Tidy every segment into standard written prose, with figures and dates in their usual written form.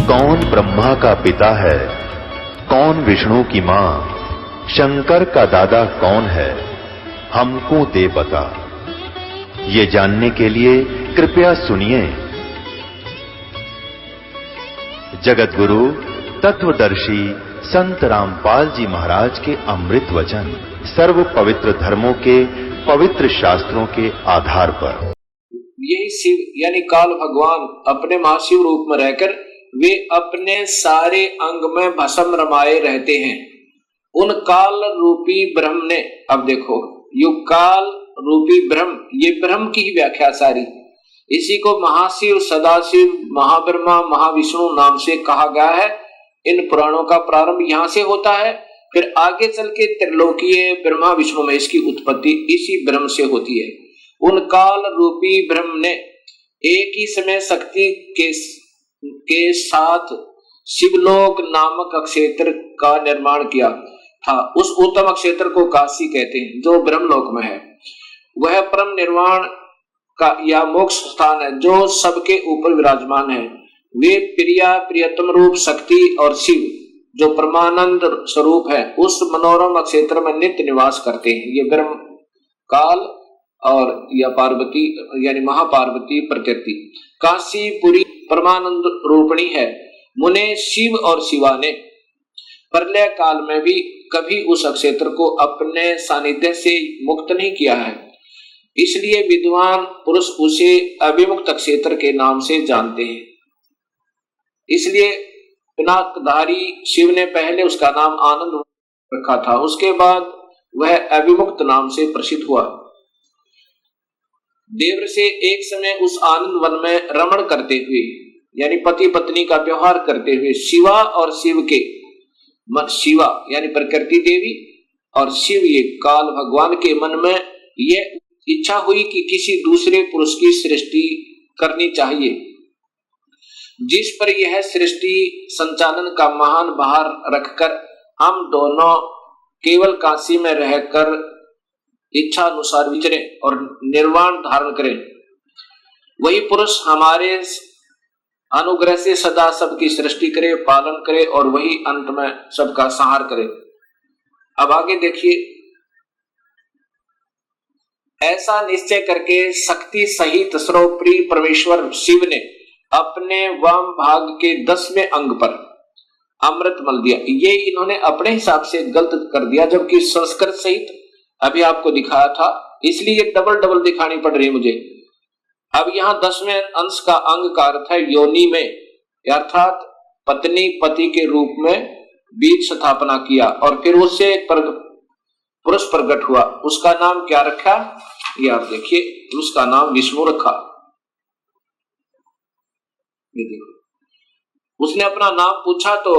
कौन ब्रह्मा का पिता है, कौन विष्णु की मां, शंकर का दादा कौन है, हमको दे बता। ये जानने के लिए कृपया सुनिए। जगत गुरु तत्वदर्शी संत रामपाल जी महाराज के अमृत वचन सर्व पवित्र धर्मों के पवित्र शास्त्रों के आधार पर। यही शिव यानी काल भगवान अपने महाशिव रूप में रहकर वे अपने सारे अंग में भस्म रमाए रहते हैं। उन काल रूपी ब्रह्म ने, अब देखो युग काल रूपी ब्रह्म, ये ब्रह्म की ही व्याख्या सारी, इसी को महाशिव, सदाशिव, महाब्रह्मा, महाविष्णु नाम से कहा गया है। इन पुराणों का प्रारंभ यहां से होता है, फिर आगे चल के त्रिलोकीय ब्रह्मा विष्णु में इसकी उत्पत्ति इसी ब्रह्म से होती है। उन काल रूपी ब्रह्म ने एक ही समय शक्ति के साथ शिवलोक नामक क्षेत्र का निर्माण किया था। उस उत्तम क्षेत्र को काशी कहते हैं, जो ब्रह्मलोक में है। वह परम निर्वाण का या मोक्ष स्थान है, जो सबके ऊपर विराजमान है। वे प्रिया प्रियतम रूप शक्ति और शिव जो परमानंद स्वरूप है, उस मनोरम क्षेत्र में नित्य निवास करते हैं। ये ब्रह्म काल और या पार्वती यानी महापार्वती प्रकृति काशीपुरी परमानंद रूपणी है। मुने शिव और शिवा ने प्रलय काल में भी कभी उस क्षेत्र को अपने सानिध्य से मुक्त नहीं किया है, इसलिए विद्वान पुरुष उसे अभिमुक्त क्षेत्र के नाम से जानते हैं। इसलिए पिनाकधारी शिव ने पहले उसका नाम आनंद रखा था, उसके बाद वह अभिमुक्त नाम से प्रसिद्ध हुआ। देवर से एक समय उस आनंद वन में रमण करते हुए यानी पति पत्नी का व्यवहार करते हुए शिवा और शिव के शिवा यानी प्रकृति देवी और शिव ये काल भगवान के मन में यह इच्छा हुई कि किसी दूसरे पुरुष की सृष्टि करनी चाहिए, जिस पर यह सृष्टि संचालन का महान भार रखकर हम दोनों केवल काशी में रहकर इच्छा अनुसार विचरे और निर्वाण धारण करें। वही पुरुष हमारे अनुग्रह से सदा सबकी सृष्टि करे, पालन करे और वही अंत में सबका संहार करे। अब आगे देखिए, ऐसा निश्चय करके शक्ति सहित सर्वप्रिय परमेश्वर शिव ने अपने वाम भाग के 10वें अंग पर अमृत मल दिया। ये इन्होंने अपने हिसाब से गलत कर दिया, जबकि संस्कृत सहित अभी आपको दिखाया था, इसलिए डबल डबल दिखानी पड़ रही है मुझे। अब यहाँ 10वें अंश का अंग का अर्थ है योनि में, अर्थात पत्नी पति के रूप में बीज स्थापना किया और फिर उससे एक पुरुष प्रकट हुआ। उसका नाम क्या रखा, ये आप देखिए, उसका नाम विष्णु रखा। ये देखो, उसने अपना नाम पूछा तो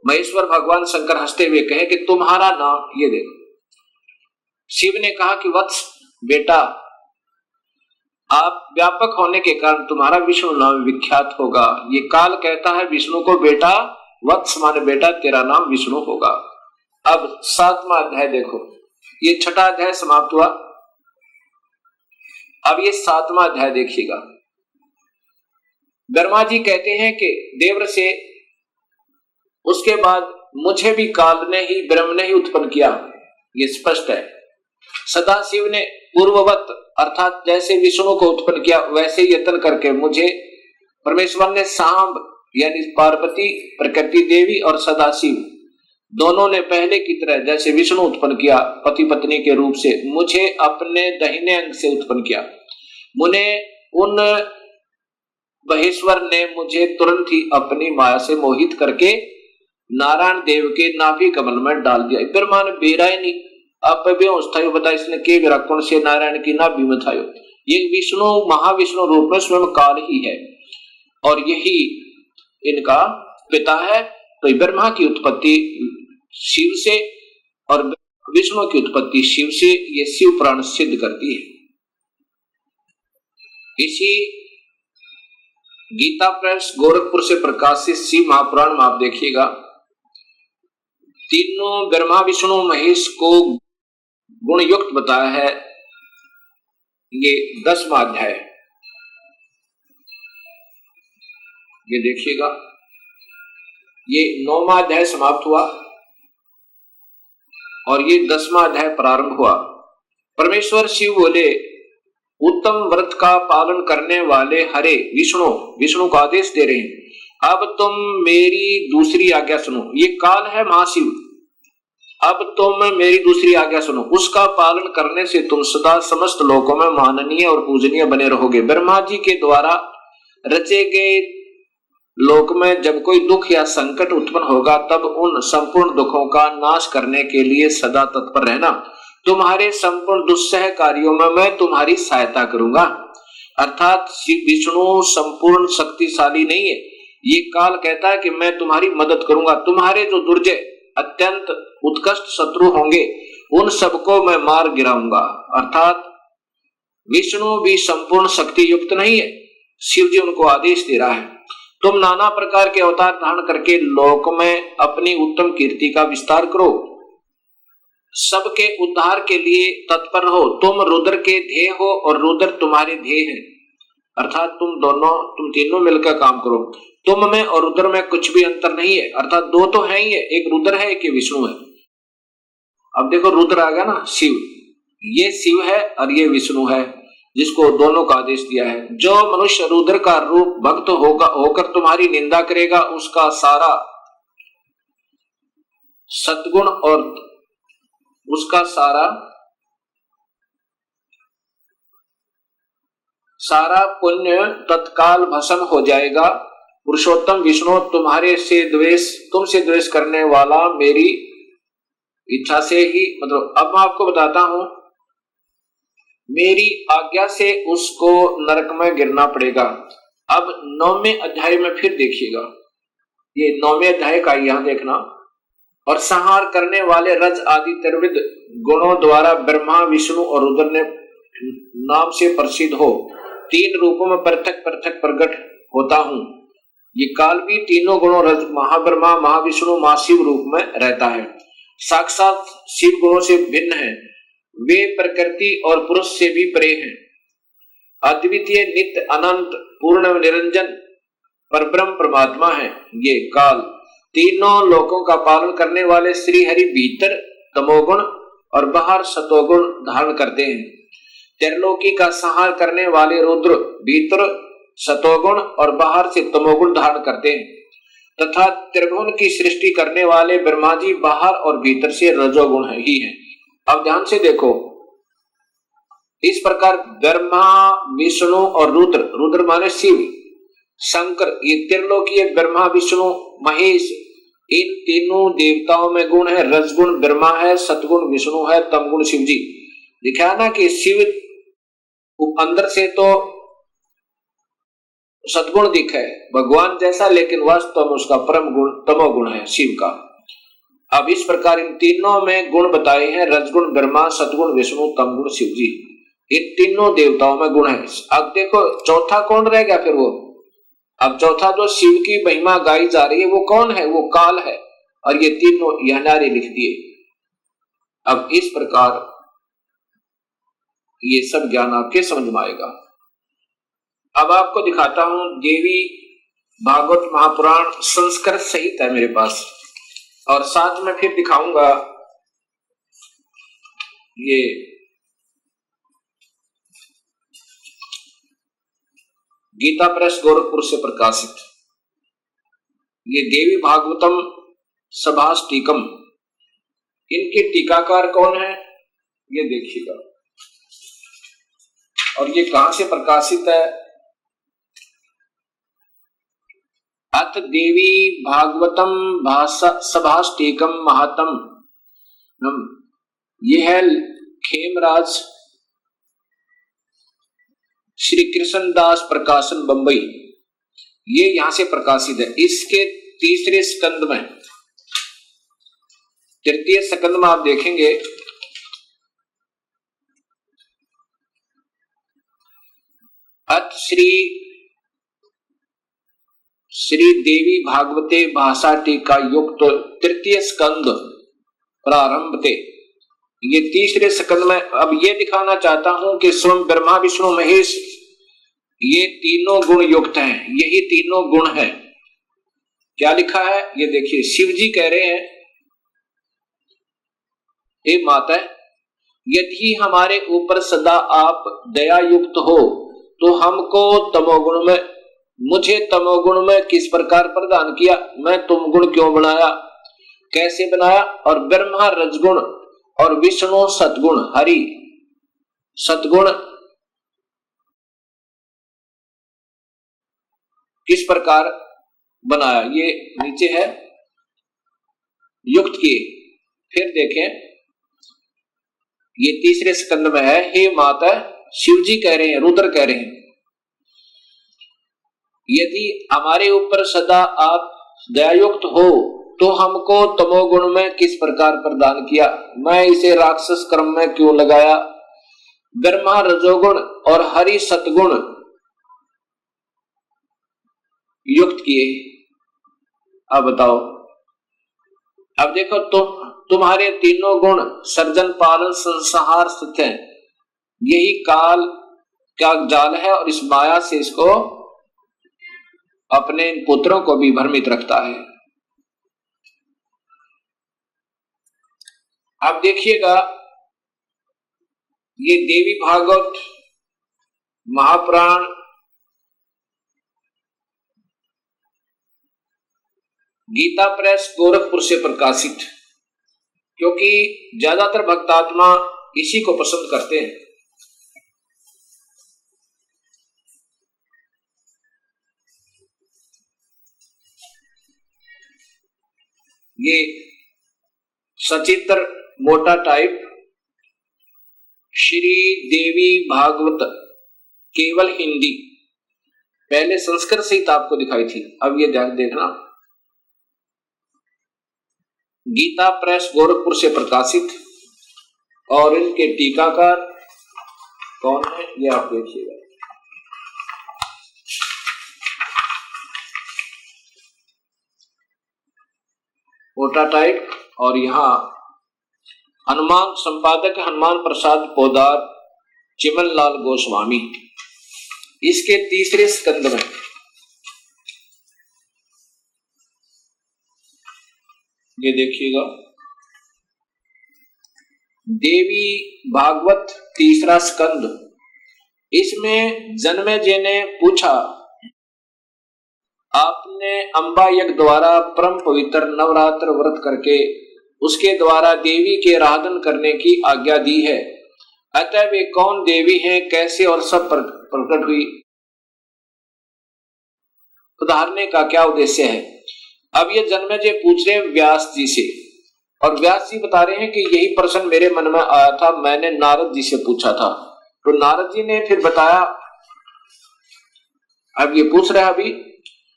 महेश्वर भगवान शंकर हंसते हुए कहे कि तुम्हारा नाम, ये देखो, शिव ने कहा कि वत्स बेटा, आप व्यापक होने के कारण तुम्हारा विष्णु नाम विख्यात होगा। ये काल कहता है विष्णु को बेटा, वत्स माने बेटा, तेरा नाम विष्णु होगा। अब 7वां अध्याय देखो, ये 6ठा अध्याय समाप्त हुआ। अब ये 7वां अध्याय देखिएगा। ब्रह्मा जी कहते हैं कि देवर से उसके बाद मुझे भी काल ने ही, ब्रह्म ने ही उत्पन्न किया, ये स्पष्ट है। सदाशिव ने पूर्ववत अर्थात जैसे विष्णु को उत्पन्न किया वैसे यत्न करके मुझे परमेश्वर ने सांब यानी पार्वती, प्रकृति देवी और सदाशिव दोनों ने पहले की तरह जैसे विष्णु उत्पन्न किया पति पत्नी के रूप से, मुझे अपने दाहिने अंग से उत्पन्न किया। मुने उन महेश्वर ने मुझे तुरंत ही अपनी माया से मोहित करके नारायण देव के नाभि कमल में डाल दिया। ब्रह्मा ने बेरा ही नहीं, अब बता इसने के विराकोण से नारायण की नाभि में था। ये विष्णु महाविष्णु रूप में स्वयं काल ही है और यही इनका पिता है। तो ब्रह्मा की उत्पत्ति शिव से और विष्णु की उत्पत्ति शिव से, ये शिव पुराण सिद्ध करती है। इसी गीता प्रेस गोरखपुर से प्रकाशित शिव महापुराण में आप देखिएगा, तीनों ब्रह्मा विष्णु महेश को गुण युक्त बताया है। ये 10वां अध्याय, ये देखिएगा। ये 9वां अध्याय समाप्त हुआ और ये 10वां अध्याय प्रारंभ हुआ। परमेश्वर शिव बोले, उत्तम व्रत का पालन करने वाले हरे विष्णु को आदेश दे रहे हैं, अब तुम मेरी दूसरी आज्ञा सुनो। ये काल है महाशिव, अब तुम मेरी दूसरी आज्ञा सुनो, उसका पालन करने से तुम सदा समस्त लोकों में माननीय और पूजनीय बने रहोगे। ब्रह्मा जी के द्वारा रचे गए लोक में जब कोई दुख या संकट उत्पन्न होगा, तब उन संपूर्ण दुखों का नाश करने के लिए सदा तत्पर रहना। तुम्हारे संपूर्ण दुस्सह कार्यों में मैं तुम्हारी सहायता करूंगा। अर्थात शिव विष्णु संपूर्ण शक्तिशाली नहीं है, ये काल कहता है कि मैं तुम्हारी मदद करूंगा। तुम्हारे जो दुर्जय अत्यंत उत्कृष्ट शत्रु होंगे, उन सबको मैं मार गिराऊंगा। अर्थात विष्णु भी संपूर्ण शक्ति युक्त नहीं है, शिव जी उनको आदेश दे रहा है, तुम नाना प्रकार के अवतार धारण करके लोक में अपनी उत्तम कीर्ति का विस्तार करो, सबके उद्धार के लिए तत्पर रहो। तुम रुद्र के ध्येय हो और रुद्र तुम्हारे ध्येय है। अर्थात तुम तीनों मिलकर काम करो। तुम में और रुद्र में कुछ भी अंतर नहीं है, अर्थात दो तो है ही है, एक रुद्र है एक विष्णु है। अब देखो रुद्र आ गया ना, शिव, ये शिव है और ये विष्णु है, जिसको दोनों का आदेश दिया है। जो मनुष्य रुद्र का रूप भक्त होकर तुम्हारी निंदा करेगा, उसका सारा सद्गुण और उसका सारा पुण्य तत्काल भस्म हो जाएगा। पुरुषोत्तम विष्णु तुमसे द्वेष करने वाला मेरी इच्छा से ही, मतलब अब मैं आपको बताता हूं, मेरी आज्ञा से उसको नरक में गिरना पड़ेगा। अब 9वें अध्याय में फिर देखिएगा, ये 9वें अध्याय का यहां देखना। और संहार करने वाले रज आदि त्रिविध गुणों द्वारा ब्रह्मा विष्णु और रुद्र ने नाम से प्रसिद्ध हो 3 रूपों में पृथक पृथक प्रकट होता हूं। ये काल भी तीनों गुणों रज महाब्रह्मा महाविष्णु महाशिव रूप में रहता है, साक्षात शिव गुणों से भिन्न है। वे प्रकृति और पुरुष से भी परे हैं, अद्वितीय नित्य अनंत पूर्ण निरंजन परब्रह्म परमात्मा है। ये काल तीनों लोकों का पालन करने वाले श्री हरि भीतर तमोगुण और बाहर सतोगुण धारण करते हैं। त्रिलोकी का संहार करने वाले रुद्र भीतर सतोगुण और बाहर से तमोगुण धारण करते हैं, तथा त्रिभुवन की सृष्टि करने वाले ब्रह्मा जी बाहर और भीतर से रजोगुण ही है। अब ध्यान से देखो, इस प्रकार ब्रह्मा विष्णु और रुद्र माने शिव, शंकर, ये त्रिलोकीय ब्रह्मा विष्णु महेश, इन तीनों देवताओं में गुण है। रजगुण ब्रह्मा है, सतगुण विष्णु है, तमगुण शिव जी। दिखाया ना कि शिव अंदर से तो सतगुण दिखा है भगवान जैसा, लेकिन वास्तव में उसका परम गुण तमोगुण है शिव का। अब इस प्रकार इन तीनों में गुण बताए हैं, रजगुण ब्रह्मा, सतगुण विष्णु, तमगुण शिव जी। इन तीनों देवताओं में गुण है। अब देखो चौथा कौन रह गया फिर वो, अब चौथा जो शिव की महिमा गाई जा रही है वो कौन है, वो काल है। और ये तीनों यह नारे लिख दिए। अब इस प्रकार ये सब ज्ञान आपके समझ में आएगा। अब आपको दिखाता हूं, देवी भागवत महापुराण संस्कृत सहित है मेरे पास, और साथ में फिर दिखाऊंगा ये गीता प्रेस गोरखपुर से प्रकाशित, ये देवी भागवतम सभास टीकम, इनके टीकाकार कौन है ये देखिएगा। और ये कहां से प्रकाशित है, अथ देवी भागवतम सभास टीकम महात्म, ये है खेमराज श्री कृष्णदास प्रकाशन बंबई, ये यहां से प्रकाशित है। इसके तीसरे स्कंद में, तृतीय स्कंद में आप देखेंगे अथ श्री देवी भागवते भाषा टीका युक्त तृतीय स्कंद प्रारंभ थे, ये तीसरे स्कंद में। अब ये दिखाना चाहता हूं कि स्वयं ब्रह्मा विष्णु महेश ये तीनों गुण युक्त हैं, यही तीनों गुण हैं। क्या लिखा है ये देखिए, शिव जी कह रहे हैं, हे माता, यदि हमारे ऊपर सदा आप दया युक्त हो तो हमको तमोगुण में, मुझे तमोगुण में किस प्रकार प्रदान किया, मैं तुम गुण क्यों बनाया, कैसे बनाया, और ब्रह्मा रजगुण और विष्णु सतगुण, हरि सतगुण किस प्रकार बनाया, ये नीचे है युक्त किए। फिर देखें ये तीसरे स्कंद में है, हे माता, शिव जी कह रहे हैं, रुद्र कह रहे हैं, यदि हमारे ऊपर सदा आप दयायुक्त हो तो हमको तमोगुण में किस प्रकार प्रदान किया, मैं इसे राक्षस कर्म में क्यों लगाया, ब्रह्मा रजोगुण और हरि सतगुण युक्त किए। अब बताओ, अब देखो तुम्हारे तीनों गुण सर्जन पालन संहार स्थित हैं, यही काल का जाल है और इस माया से इसको अपने पुत्रों को भी भ्रमित रखता है। अब देखिएगा ये देवी भागवत महापुराण गीता प्रेस गोरखपुर से प्रकाशित, क्योंकि ज्यादातर भक्तात्मा इसी को पसंद करते हैं। ये सचित्र मोटा टाइप श्री देवी भागवत केवल हिंदी, पहले संस्कृत सहित आपको दिखाई थी, अब ये देखना गीता प्रेस गोरखपुर से प्रकाशित, और इनके टीकाकार कौन है ये आप देखिएगा। मोटा टाइप, और यहाँ हनुमान संपादक हनुमान प्रसाद पोदार चिमन लाल गोस्वामी, इसके तीसरे स्कंद में ये देखिएगा देवी भागवत तीसरा स्कंद, इसमें जन्मेजय ने पूछा, आपने अंबा यज्ञ द्वारा परम पवित्र नवरात्र व्रत करके उसके द्वारा देवी के आराधन करने की आज्ञा दी है, अतः वे कौन देवी हैं, कैसे और सब प्रकट हुई, उदाहरने का क्या उद्देश्य है। अब ये जन्मेजय पूछ रहे हैं व्यास जी से, और व्यास जी बता रहे हैं कि यही प्रश्न मेरे मन में आया था, मैंने नारद जी से पूछा था, तो नारद जी ने फिर बताया। अब ये पूछ रहा है अभी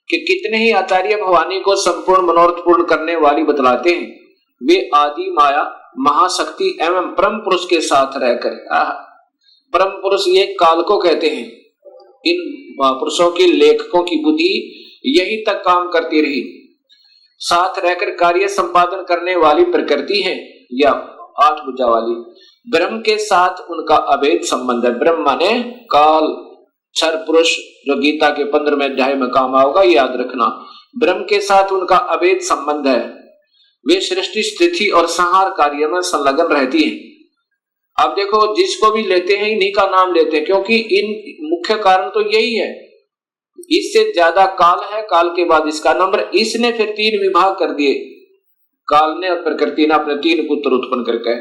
कि कितने ही आचार्य भवानी को संपूर्ण मनोरथ पूर्ण करने वाली बतलाते हैं, वे आदि माया महाशक्ति एवं परम पुरुष के साथ रहकर, परम पुरुष ये काल को कहते हैं, इन पुरुषों की लेखकों की बुद्धि यही तक काम करती रही, साथ रहकर कार्य संपादन करने वाली प्रकृति है या आठ भुजा वाली, ब्रह्म के साथ उनका अभेद संबंध है। ब्रह्म माने काल, क्षर पुरुष, जो गीता के 15वें अध्याय में काम आओगा, याद रखना, ब्रह्म के साथ उनका अभेद संबंध है, वे सृष्टि स्थिति और संहार कार्य में संलग्न रहती हैं। अब देखो जिसको भी लेते हैं इन्हीं का नाम लेते हैं, क्योंकि इन मुख्य कारण तो यही है, इससे ज्यादा काल है, काल के बाद इसका नंबर, इसने फिर 3 विभाग कर दिए, काल ने और प्रकृति ने अपने 3 पुत्र उत्पन्न करके,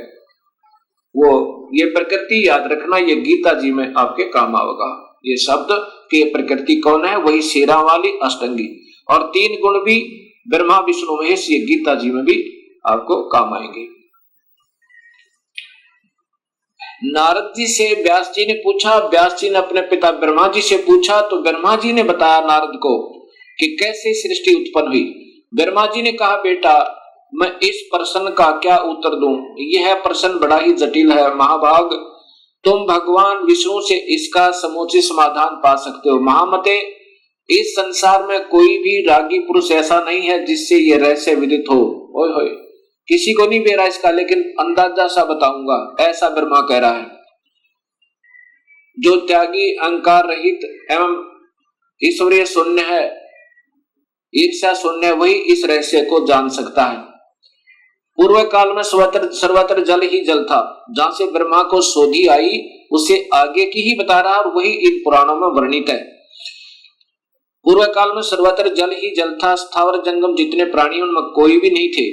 वो ये प्रकृति याद रखना, ये गीता जी में आपके काम आएगा, ये शब्द कि प्रकृति कौन है, वही शेरा वाली अष्टंगी, और 3 गुण भी ब्रह्मा विष्णु महेश, ये गीता जी में भी आपको काम आएंगे। नारद जी से व्यास जी ने पूछा, व्यास जी ने अपने पिता ब्रह्मा जी से पूछा, तो ब्रह्मा जी ने बताया नारद को कि कैसे सृष्टि उत्पन्न हुई। ब्रह्मा जी ने कहा, बेटा मैं इस प्रश्न का क्या उत्तर दूं, यह प्रश्न बड़ा ही जटिल है महाभाग, तुम भगवान विष्णु से इसका समूचित समाधान पा सकते हो। महामते, इस संसार में कोई भी रागी पुरुष ऐसा नहीं है जिससे ये रहस्य विदित हो। ओए होए, किसी को नहीं बेरा इसका, लेकिन अंदाजा सा बताऊंगा, ऐसा ब्रह्मा कह रहा है। जो त्यागी, अहंकार रहित एवं ईश्वरीय शून्य है, ईर्ष्या शून्य वही इस रहस्य को जान सकता है। पूर्व काल में सर्वत्र जल ही जल था। जहां से ब्रह्मा को शोधी आई उसे आगे की ही बता रहा और वही इन पुराणों में वर्णित है। पूर्व काल में सर्वत्र जल ही जल था, स्थावर जंगम जितने प्राणी उनमें कोई भी नहीं थे।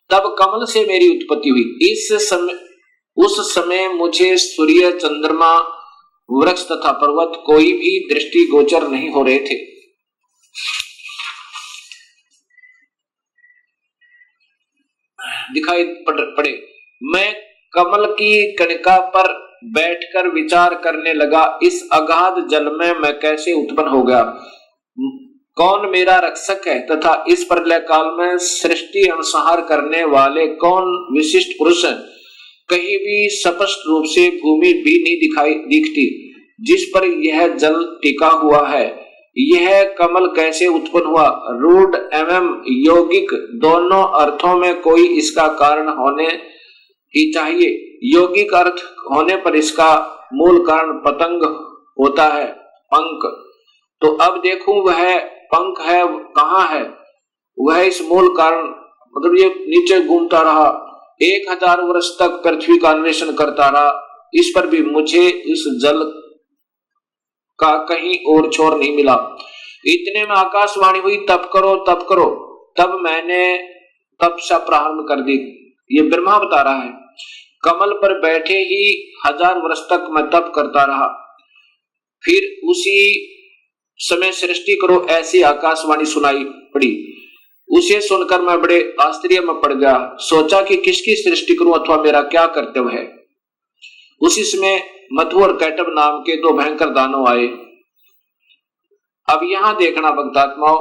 तब कमल से मेरी उत्पत्ति हुई। उस समय मुझे सूर्य, चंद्रमा, वृक्ष तथा पर्वत कोई भी दृष्टि गोचर नहीं हो रहे थे। दिखाई पड़े। मैं कमल की कणिका पर बैठकर विचार करने लगा, इस अगाध जल में मैं कैसे उत्पन्न हो गया, कौन मेरा रक्षक है तथा इस प्रलय काल में सृष्टि अनुसंहार करने वाले कौन विशिष्ट पुरुष हैं। कहीं भी स्पष्ट रूप से भूमि भी नहीं दिखती जिस पर यह जल टिका हुआ है। यह कमल कैसे उत्पन्न हुआ, रूढ़ एवं यौगिक दोनों अर्थों में कोई इसका कारण होने ही चाहिए। यौगिक अर्थ होने पर इसका मूल कारण पतंग होता है, पंख। तो अब देखूं वह पंख है कहाँ है, वह इस मूल कारण, मतलब ये नीचे घूमता रहा, 1000 वर्ष तक पृथ्वी का अन्वेषण करता रहा, इस पर भी मुझे इस जल का कहीं और छोर नहीं मिला। इतने में आकाशवाणी हुई, तप करो तप करो। तब मैंने तपस्या प्रारंभ कर दी। ये ब्रह्मा बता रहा है। कमल पर बैठे ही 1000 वर्ष तक मैं तप करता रहा। फिर उसी समय सृष्टि करो ऐसी आकाशवाणी सुनाई पड़ी। उसे सुनकर मैं बड़े आश्चर्य में पड़ गया। सोचा कि किसकी सृष्टि करूं अथवा मेरा क्या कर्तव्य है। उसी समय मधु और कैटब नाम के 2 भयंकर दानव आए। अब यहां देखना भक्तात्माओं,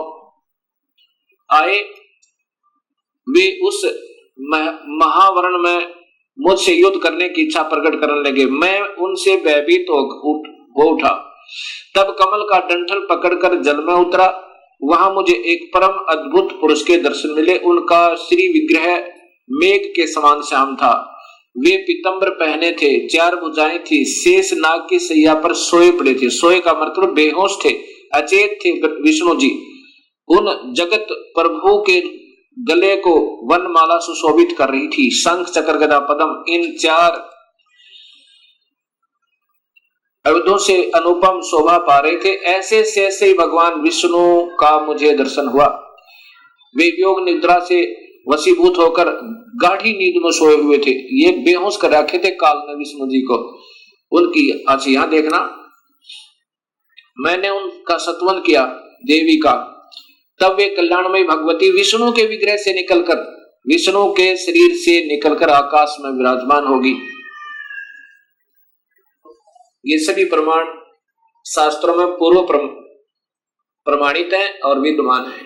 आए वे उस महावरण में मुझसे युद्ध करने की इच्छा प्रकट करने लगे। मैं उनसे भयभीत हो उठा। तब कमल का डंठल पकड़कर जल में उतरा। वहां मुझे एक परम अद्भुत पुरुष के दर्शन मिले। उनका श्री विग्रह मेघ के समान श्याम था। वे पीतंबर पहने थे, 4 भुजाएं थी, शेष नाग की सैया पर सोए पड़े थे। सोए का मतलब बेहोश थे, अचेत थे विष्णु जी। उन जगत प्रभु के गले को वनमाला सुशोभित कर रही थी। शंख, चक्र, गदा, पद्म, इन 4 अवधों से अनुपम शोभा पा रहे थे। ऐसे से भगवान विष्णु का मुझे दर्शन हुआ। वे योग निद्रा से वशीभूत होकर गाढ़ी नींद में सोए हुए थे। ये बेहोश कर रखे थे काल ने विष्णु जी को। उनकी अच्छा यहां देखना, मैंने उनका सत्वन किया देवी का। तब वे कल्याणमयी भगवती विष्णु के विग्रह से निकलकर, विष्णु के शरीर से निकलकर आकाश में विराजमान होगी। ये सभी प्रमाण शास्त्रों में पूर्व प्रमाणित हैं और विद्यमान है।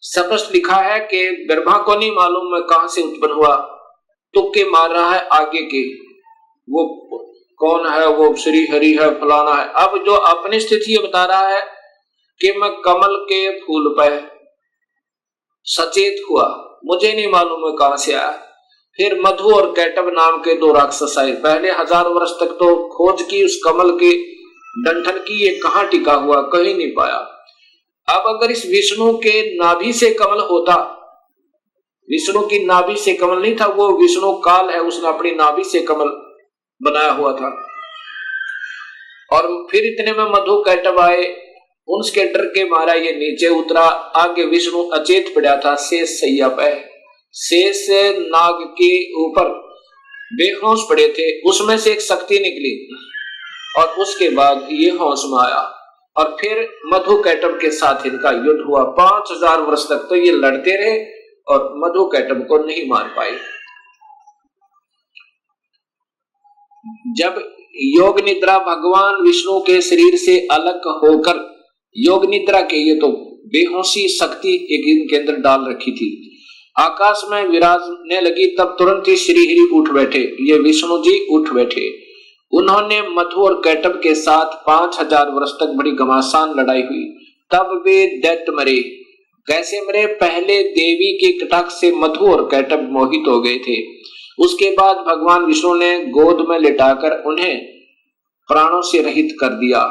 स्पष्ट लिखा है कि ब्रह्मा को नहीं मालूम मैं कहां से उत्पन्न हुआ, तुक्के मार रहा है आगे के, वो कौन है, वो श्री हरि है, फलाना है। अब जो अपनी स्थिति बता रहा है कि मैं कमल के फूल पर सचेत हुआ, मुझे नहीं मालूम मैं कहां से आया। फिर मधु और कैटब नाम के 2 राक्षस आए। पहले 1000 वर्ष तक तो खोज की उस कमल के डंठल की, ये कहां टिका हुआ, कहीं नहीं पाया। अब अगर इस विष्णु के नाभि से कमल होता, विष्णु की नाभि से कमल नहीं था, वो विष्णु काल है, उसने अपनी नाभि से कमल बनाया हुआ था। और फिर इतने में मधु कैटब आए, उनके डर के मारा ये नीचे उतरा। आगे विष्णु अचेत पड़ा था शेष सैया पे, शेष नाग के ऊपर बेहोश पड़े थे। उसमें से एक शक्ति निकली और उसके बाद ये होश में आया और फिर मधु कैटब के साथ इनका युद्ध हुआ। 5000 वर्ष तक तो ये लड़ते रहे और मधु कैटब को नहीं मार पाए। जब योग निद्रा भगवान विष्णु के शरीर से अलग होकर, योग निद्रा के ये तो बेहोशी शक्ति एक इनके अंदर डाल रखी थी, आकाश में विराजने लगी, तब तुरंत ही श्री हरि उठ बैठे, ये विष्णु जी उठ बैठे। उन्होंने मधु और कैटब के साथ 5000 वर्ष तक बड़ी घमासान लड़ाई हुई। तब वे दैत्य मरे। कैसे मरे? पहले देवी के कटाक्ष से मधु और कैटब मोहित हो गए थे। उसके बाद भगवान विष्णु ने गोद में लिटाकर उन्हें प्राणों से रहित कर दिया।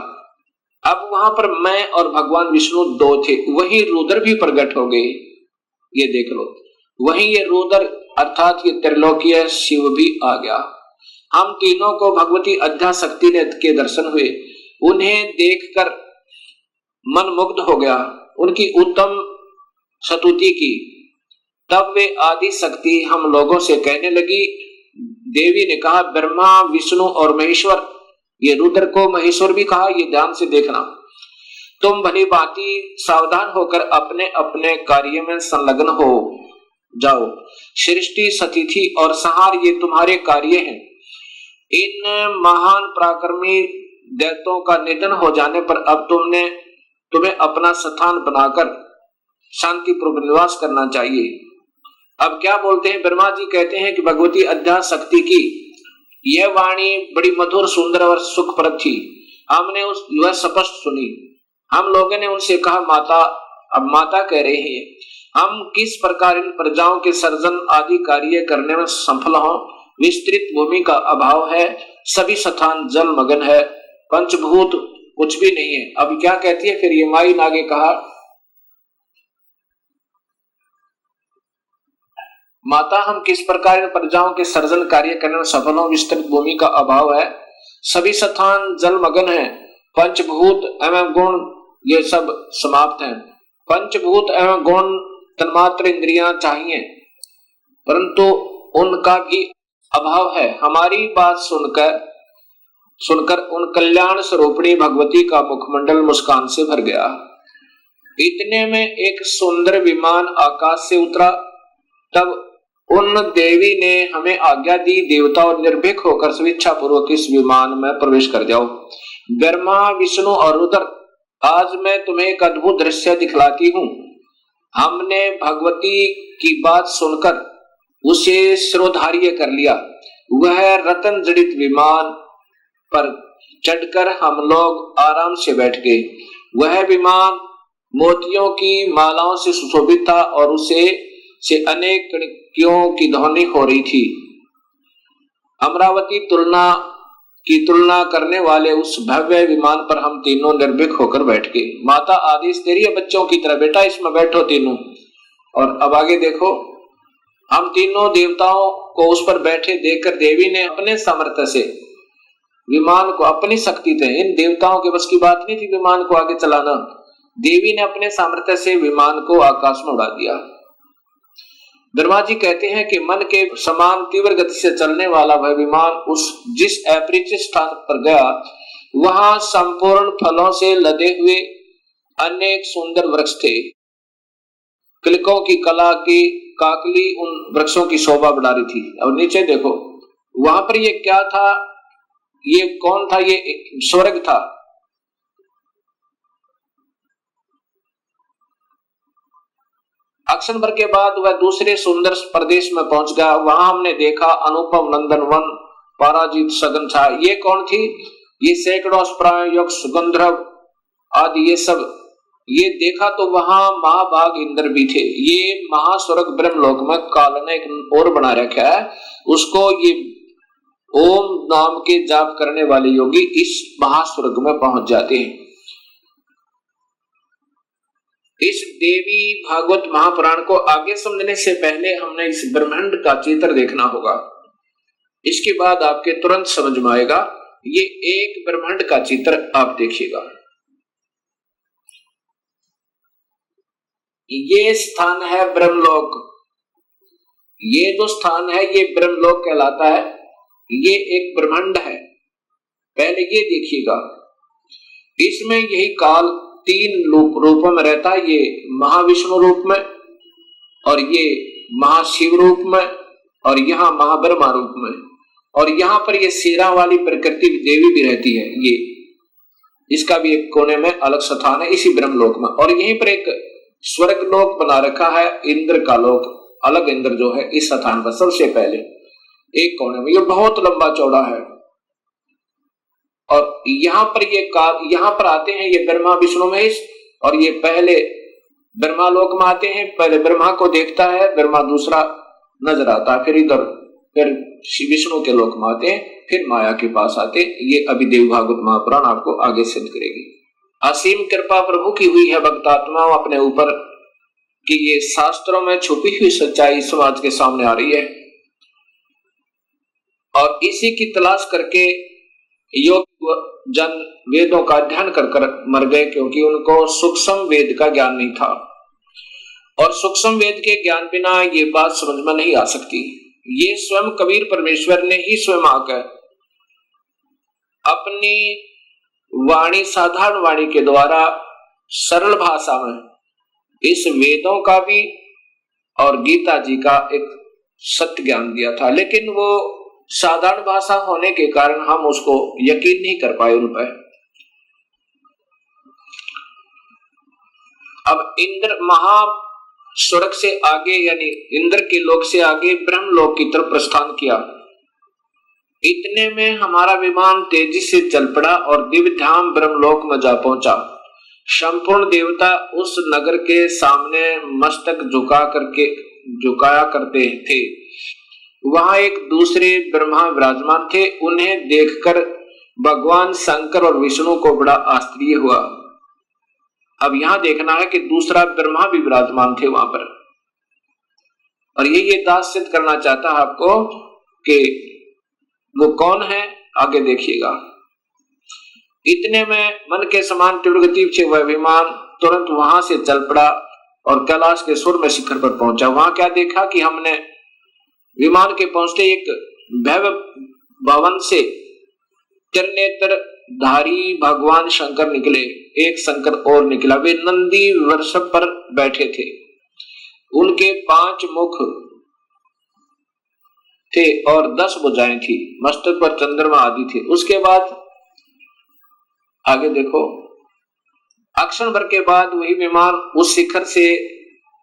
अब वहां पर मैं और भगवान विष्णु दो थे, वही रुद्र भी प्रकट हो गए। ये देख लो, वही ये रुद्र अर्थात ये त्रिलोकीय शिव भी आ गया। हम तीनों को भगवती अध्याशक्ति ने के दर्शन हुए, उन्हें देखकर मन मुग्ध हो गया, उनकी उत्तम स्तुति की। तब वे आदि शक्ति हम लोगों से कहने लगी। देवी ने कहा, ब्रह्मा विष्णु और महेश्वर, ये रुद्र को महेश्वर भी कहा, ये ध्यान से देखना, तुम भली भांति सावधान होकर अपने अपने कार्य में संलग्न हो जाओ। सृष्टि स्थिति और संहार ये तुम्हारे कार्य हैं। इन महान पराक्रमी दैत्यों का निधन हो जाने पर अब तुम्हें अपना स्थान बनाकर शांतिपूर्वक निवास करना चाहिए। अब क्या बोलते हैं, ब्रह्मा जी कहते हैं कि भगवती अध्याशक्ति की यह वाणी बड़ी मधुर सुंदर और सुखप्रद थी। हमने वह स्पष्ट सुनी। हम लोगों ने उनसे कहा, माता, अब माता कह रहे हैं, हम किस प्रकार इन प्रजाओं के सर्जन आदि कार्य करने में सफल हों। विस्तृत भूमि का अभाव है, सभी स्थान जल मगन है, पंचभूत कुछ भी नहीं है। अब क्या कहती है फिर ये माई ने आगे कहा, माता, हम किस प्रकार इन प्रजाओं के सर्जन कार्य करने में सफल हों। विस्तृत भूमि का अभाव है, सभी स्थान जल मगन है, पंचभूत एवं गुण ये सब समाप्त हैं। पंचभूत एवं गुण तन्मात्र इंद्रियां चाहिए, परंतु उनका भी अभाव है। हमारी बात सुनकर उन कल्याण स्वरूपिणी भगवती का मुखमंडल मुस्कान से भर गया। इतने में एक सुंदर विमान आकाश से उतरा। तब उन देवी ने हमें आज्ञा दी, देवताओं निर्भीक होकर स्वेच्छा पूर्वक इस विमान में प्रवेश कर जाओ। ब्रह्मा विष्णु और रुद्र, आज मैं तुम्हें एक अद्भुत दृश्य दिखलाती हूँ। हमने भगवती की बात सुनकर उसे शिरोधार्य कर लिया। वह रतन जड़ित विमान पर चढ़कर हम लोग आराम से बैठ गए। वह विमान मोतियों की मालाओं से सुशोभित था और उसे से अनेक कणियों की ध्वनि हो रही थी। अमरावती की तुलना करने वाले उस भव्य विमान पर हम तीनों निर्भीक होकर बैठ गए। माता आदेश दे रही है बच्चों की तरह, बेटा इसमें बैठो तीनों। और अब आगे देखो, हम तीनों देवताओं को उस पर बैठे देखकर देवी ने अपने सामर्थ्य से विमान को, अपनी शक्ति थे, इन देवताओं के बस की बात नहीं थी विमान को आगे चलाना, देवी ने अपने सामर्थ्य से विमान को आकाश में उड़ा दिया। ब्रह्मा जी कहते हैं कि मन के समान तीव्र गति से चलने वाला वह विमान जिस अपरिचित स्थान पर गया, वहां संपूर्ण फलों से लदे हुए अनेक सुंदर वृक्ष थे। किलकों की कला की काकली उन वृक्षों की शोभा बढ़ा रही थी। अब नीचे देखो, वहां पर ये क्या था, ये कौन था, ये स्वर्ग था। अक्सर के बाद वह दूसरे सुंदर प्रदेश में पहुंच गया। वहां हमने देखा अनुपम नंदन वन, पराजित सघन छा। ये कौन थी, ये सैकड़ों योग सुगंधर्व आदि ये सब ये देखा। तो वहां महाभाग इंद्र भी थे। ये महास्वर्ग ब्रह्मलोक में काल ने एक और बना रखा है, उसको ये ओम नाम के जाप करने वाले योगी इस महास्वर्ग में पहुंच जाते हैं। इस देवी भागवत महापुराण को आगे समझने से पहले हमने इस ब्रह्मांड का चित्र देखना होगा। इसके बाद आपके तुरंत समझ में आएगा। ये एक ब्रह्मांड का चित्र आप देखिएगा। ये स्थान है ब्रह्मलोक। ये जो स्थान है ये ब्रह्मलोक कहलाता है। ये एक ब्रह्मांड है। पहले ये देखिएगा, इसमें यही काल तीन रूपों में रहता है। ये महाविष्णु रूप में, और ये महाशिव रूप में, और यहाँ महाब्रह्मा रूप में, और यहाँ पर ये शेरा वाली प्रकृति देवी भी रहती है। ये इसका भी एक कोने में अलग स्थान है इसी ब्रह्मलोक में। और यहीं पर एक स्वर्ग लोक बना रखा है, इंद्र का लोक, अलग इंद्र जो है इस स्थान पर सबसे पहले एक कोने में। ये बहुत लंबा चौड़ा है। और यहाँ पर आते हैं ये ब्रह्मा विष्णु महेश, और ये पहले ब्रह्मा लोक में आते हैं। पहले ब्रह्मा को देखता है, ब्रह्मा दूसरा नजर आता है, फिर इधर फिर विष्णु के लोक में आते हैं, फिर माया के पास आते हैं। ये अभी देव भागवत महापुराण आपको आगे सिद्ध करेगी। असीम कृपा प्रभु की हुई है भक्तात्माओं अपने ऊपर कि ये शास्त्रों में छुपी हुई सच्चाई समाज के सामने आ रही है और इसी की तलाश करके योग जन वेदों का अध्ययन कर कर मर गए, क्योंकि उनको सूक्ष्म वेद का ज्ञान नहीं था और सूक्ष्म वेद के ज्ञान बिना ये बात समझ में नहीं आ सकती। ये स्वयं कबीर परमेश्वर ने ही स्वयं आकर अपनी वाणी, साधारण वाणी के द्वारा सरल भाषा में इस वेदों का भी और गीता जी का एक सत्य ज्ञान दिया था, लेकिन वो साधारण भाषा होने के कारण हम उसको यकीन नहीं कर पाए उन पर। अब इंद्र महास्वर्ग से आगे यानी इंद्र के लोक से आगे ब्रह्म लोक की तरफ प्रस्थान किया। इतने में हमारा विमान तेजी से चल पड़ा और दिव्य धाम ब्रह्मलोक में जा पहुंचा। संपूर्ण देवता उस नगर के सामने मस्तक झुकाया करते थे। वहां एक दूसरे ब्रह्मा विराजमान थे। उन्हें देखकर भगवान शंकर और विष्णु को बड़ा आश्चर्य हुआ। अब यहां देखना है कि दूसरा ब्रह्मा भी विराजमान थे वहां पर, और ये दास सिद्ध करना चाहता है आपको कि वो कौन है, आगे देखिएगा। इतने में मन के समान तीव्र गति से वह विमान तुरंत वहां से चल पड़ा और कैलाश के सुरम्य शिखर पर पहुंचा। वहां क्या देखा कि हमने विमान के पहुंचते एक भव्य भवन से त्रिनेत्र धारी भगवान शंकर निकले। एक शंकर और निकला, वे नंदी वृषभ पर बैठे थे। उनके 5 मुख थे और 10 भुजाएं थी। मस्तक पर चंद्रमा आदि थे। उसके बाद आगे देखो, अक्षण भर के बाद वही विमान उस शिखर से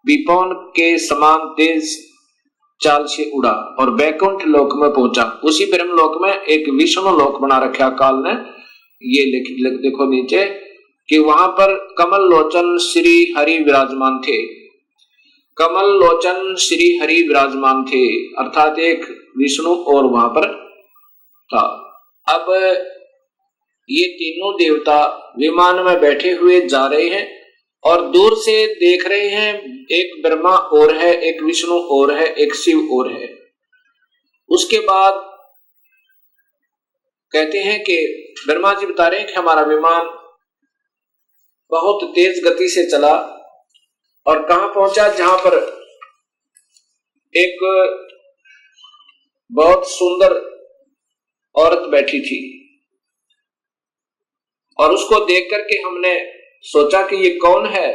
विपौन के समान तेज चाल से उड़ा और बैकुंठ लोक में पहुंचा। उसी ब्रह्म लोक में एक विष्णु लोक बना रखा काल ने, ये देखो नीचे कि वहां पर कमल लोचन श्री हरि विराजमान थे। कमल लोचन श्री हरि विराजमान थे, अर्थात एक विष्णु और वहां पर था। अब ये तीनों देवता विमान में बैठे हुए जा रहे हैं और दूर से देख रहे हैं, एक ब्रह्मा और है, एक विष्णु और है, एक शिव और है। उसके बाद कहते हैं कि ब्रह्मा जी बता रहे हैं कि हमारा विमान बहुत तेज गति से चला और कहां पहुंचा, जहां पर एक बहुत सुंदर औरत बैठी थी और उसको देख करके हमने सोचा कि ये कौन है,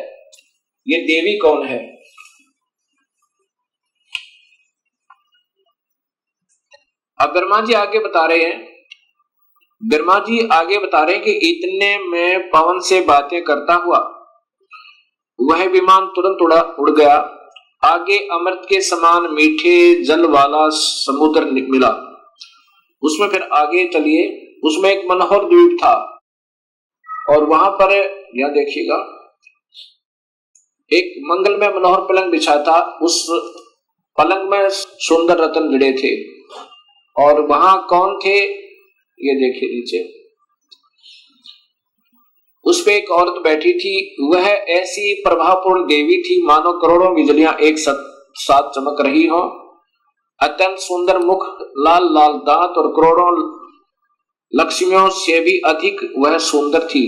ये देवी कौन है। अब ब्रह्मा जी आगे बता रहे हैं कि इतने में पवन से बातें करता हुआ वह विमान तुरंत उड़ गया। आगे अमृत के समान मीठे जल वाला समुद्र मिला। उसमें फिर आगे चलिए, उसमें एक मनोहर द्वीप था और वहां पर यह देखिएगा एक मंगलमय मनोहर पलंग बिछा था। उस पलंग में सुंदर रत्न जड़े थे और वहां कौन थे, ये देखिए नीचे, उस पे एक औरत बैठी थी। वह ऐसी प्रभावपूर्ण देवी थी मानो करोड़ों बिजलियां एक साथ चमक रही हो। अत्यंत सुंदर मुख, लाल लाल दांत और करोड़ों लक्ष्मियों से भी अधिक वह सुंदर थी।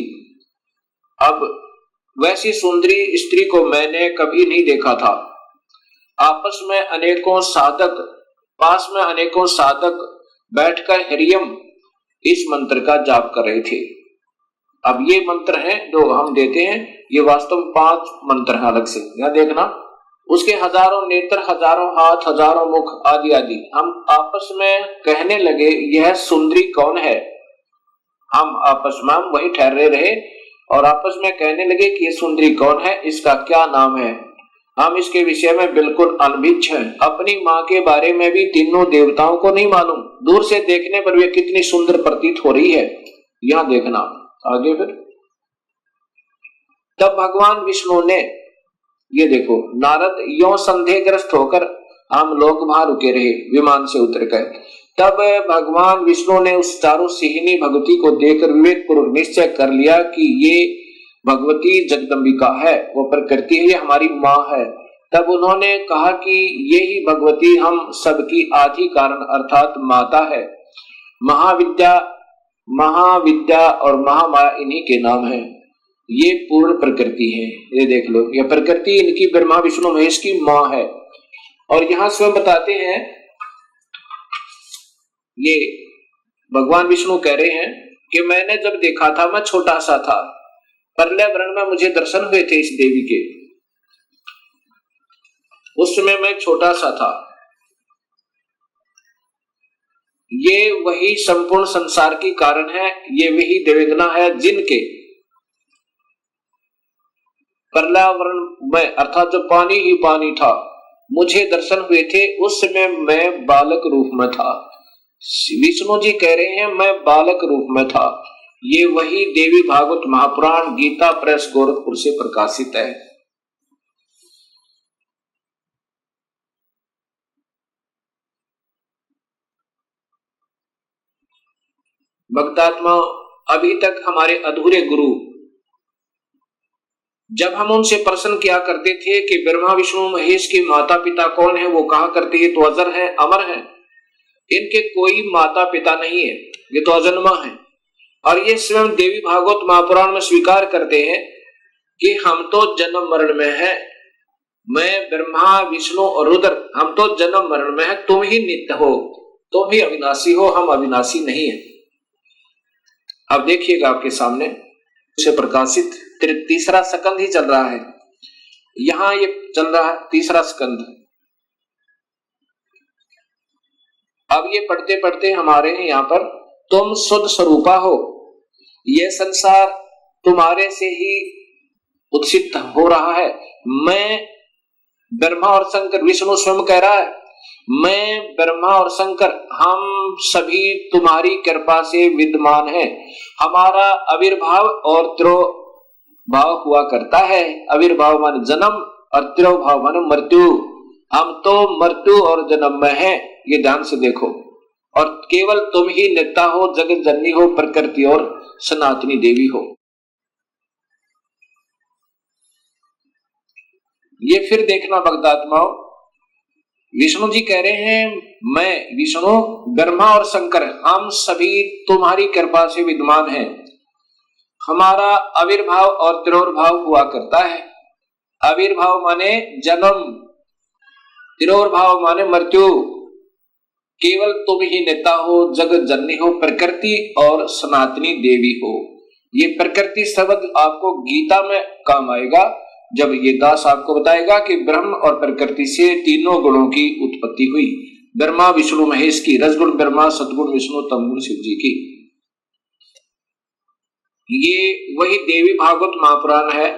अब वैसी सुंदरी स्त्री को मैंने कभी नहीं देखा था। पास में अनेकों साधक बैठकर हरियम इस मंत्र का जाप कर रहे थे। अब ये मंत्र हैं जो हम देते हैं, ये वास्तव में 5 मंत्र हैं अलग से, यहां देखना। उसके हजारों नेत्र, हजारों हाथ, हजारों मुख आदि आदि। हम आपस में कहने लगे यह सुंदरी कौन है। हम आपस में वही ठहरे रहे और आपस में कहने लगे कि यह सुंदरी कौन है, इसका क्या नाम है। हम इसके विषय में बिल्कुल अनभिज्ञ हैं। अपनी माँ के बारे में भी तीनों देवताओं को नहीं मालूम। दूर से देखने पर वे कितनी सुंदर प्रतीत हो रही है, यहां देखना आगे। फिर तब भगवान विष्णु ने, ये देखो, नारद यो संदेहग्रस्त होकर हम लोग वहां रुके रहे, विमान से उतर गए। तब भगवान विष्णु ने उस चारों सिहिनी भगवती को देखकर विवेक पूर्वक निश्चय कर लिया कि ये भगवती जगदम्बिका है, वो प्रकृति है, ये हमारी माँ है। तब उन्होंने कहा कि ये ही भगवती हम सबकी आदि कारण अर्थात माता है। महाविद्या और महामाया इन्हीं के नाम है। ये पूर्ण प्रकृति है। ये देख लो, ये प्रकृति इनकी ब्रह्मा विष्णु महेश की माँ है। और यहां स्वयं बताते हैं, ये भगवान विष्णु कह रहे हैं कि मैंने जब देखा था, मैं छोटा सा था, प्रलय वर्ण में मुझे दर्शन हुए थे इस देवी के, उस समय मैं छोटा सा था। ये वही संपूर्ण संसार की कारण है, ये वही देवगना है जिनके पर्यावरण में अर्थात जो पानी ही पानी था, मुझे दर्शन हुए थे। उस समय मैं बालक रूप में था। विष्णु जी कह रहे हैं मैं बालक रूप में था। ये वही देवी भागवत महापुराण गीता प्रेस गोरखपुर से प्रकाशित है। भक्तात्मा, अभी तक हमारे अधूरे गुरु, जब हम उनसे प्रश्न किया करते थे कि ब्रह्मा विष्णु महेश के माता पिता कौन है, वो कहा करते ये तो अजर है, अमर है, इनके कोई माता पिता नहीं है, ये तो अजन्मा है। और ये स्वयं देवी भागवत महापुराण में स्वीकार करते हैं कि हम तो जन्म मरण में है, मैं ब्रह्मा विष्णु और रुद्र, हम तो जन्म मरण में है, तुम ही नित्य हो, तुम ही अविनाशी हो, हम अविनाशी नहीं है। अब देखिएगा आपके सामने से प्रकाशित तीसरा स्कंद ही चल रहा है। यहां ये चल रहा है तीसरा स्कंद। अब ये पढ़ते पढ़ते हमारे यहाँ पर तुम शुद्ध स्वरूपा हो, ये संसार तुम्हारे से ही उत्सित हो रहा है। मैं ब्रह्मा और शंकर, विष्णु स्वयं कह रहा है, मैं ब्रह्मा और शंकर हम सभी तुम्हारी कृपा से विद्यमान हैं। हमारा आविर्भाव और तिरोभाव हुआ करता है। आविर्भाव मान जन्म और तिरोभाव मान मृत्यु। हम तो मृत्यु और जन्म में हैं, ये ध्यान से देखो। और केवल तुम ही नित्या हो, जगत जननी हो, प्रकृति और सनातनी देवी हो। ये फिर देखना भक्तात्माओं, विष्णु जी कह रहे हैं मैं विष्णु, ब्रह्मा और शंकर हम सभी तुम्हारी कृपा से विद्यमान हैं। हमारा आविर्भाव और तिरोभाव हुआ करता है। आविर्भाव माने जन्म, तिरोभाव माने मृत्यु। केवल तुम ही नेता हो, जगत जननी हो, प्रकृति और सनातनी देवी हो। ये प्रकृति शब्द आपको गीता में काम आएगा, जब ये दास आपको बताएगा कि ब्रह्म और प्रकृति से तीनों गुणों की उत्पत्ति हुई। ब्रह्मा विष्णु महेश की, रजगुण ब्रह्मा, सदगुण विष्णु, तमगुण शिव जी की। ये वही देवी भागवत महापुराण है,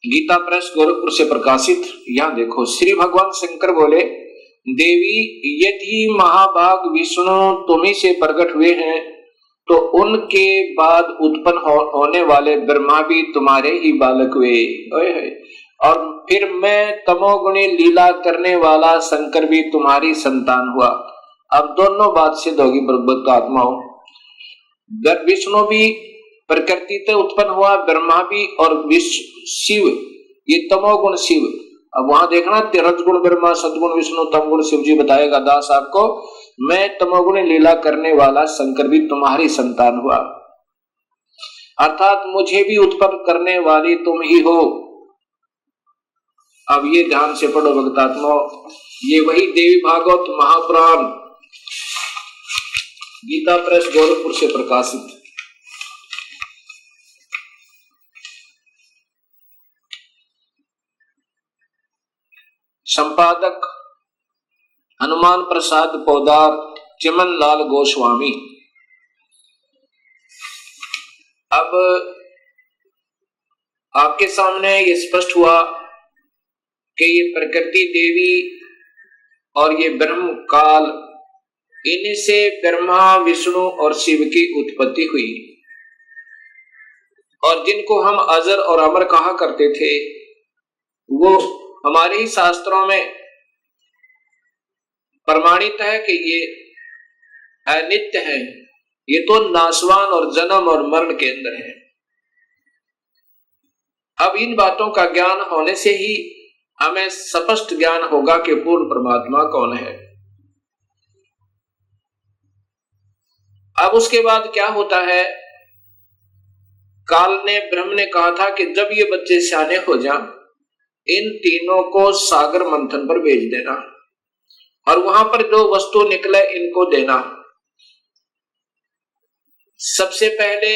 गीता प्रेस गोरखपुर से प्रकाशित। यहां देखो, श्री भगवान शंकर बोले, देवी यदि महाभाग विष्णु तुम्ही से प्रकट हुए हैं, तो उनके बाद उत्पन्न होने वाले ब्रह्मा भी तुम्हारे ही बालक हुए। और फिर मैं तमोगुणी लीला करने वाला शंकर भी तुम्हारी संतान हुआ। अब दोनों बात सिद्ध होगी भगवत आत्माओं। विष्णु भी प्रकृति से उत्पन्न हुआ, ब्रह्मा भी, और शिव ये तमोगुण शिव। अब वहां देखना, रजगुण ब्रह्मा, सदगुण विष्णु, तमगुण शिव जी बताएगा दास आपको। मैं तमोगुण लीला करने वाला शंकर भी तुम्हारी संतान हुआ, अर्थात मुझे भी उत्पन्न करने वाली तुम ही हो। अब ये ध्यान से पढ़ो भक्तात्मा, ये वही देवी भागवत महापुराण गीता प्रेस गोरखपुर से प्रकाशित। संपादक हनुमान प्रसाद पोदार, चिमन लाल गोस्वामी। अब आपके सामने ये स्पष्ट हुआ कि ये प्रकृति देवी और ये ब्रह्म काल, इनसे ब्रह्मा विष्णु और शिव की उत्पत्ति हुई। और जिनको हम अजर और अमर कहा करते थे, वो हमारे ही शास्त्रों में प्रमाणित है कि ये अनित्य है, ये तो नाशवान और जन्म और मरण के अंदर है। अब इन बातों का ज्ञान होने से ही हमें स्पष्ट ज्ञान होगा कि पूर्ण परमात्मा कौन है। अब उसके बाद क्या होता है, काल ने ब्रह्म ने कहा था कि जब ये बच्चे सियाने हो जाएं, इन तीनों को सागर मंथन पर भेज देना और वहां पर जो वस्तु निकले इनको देना। सबसे पहले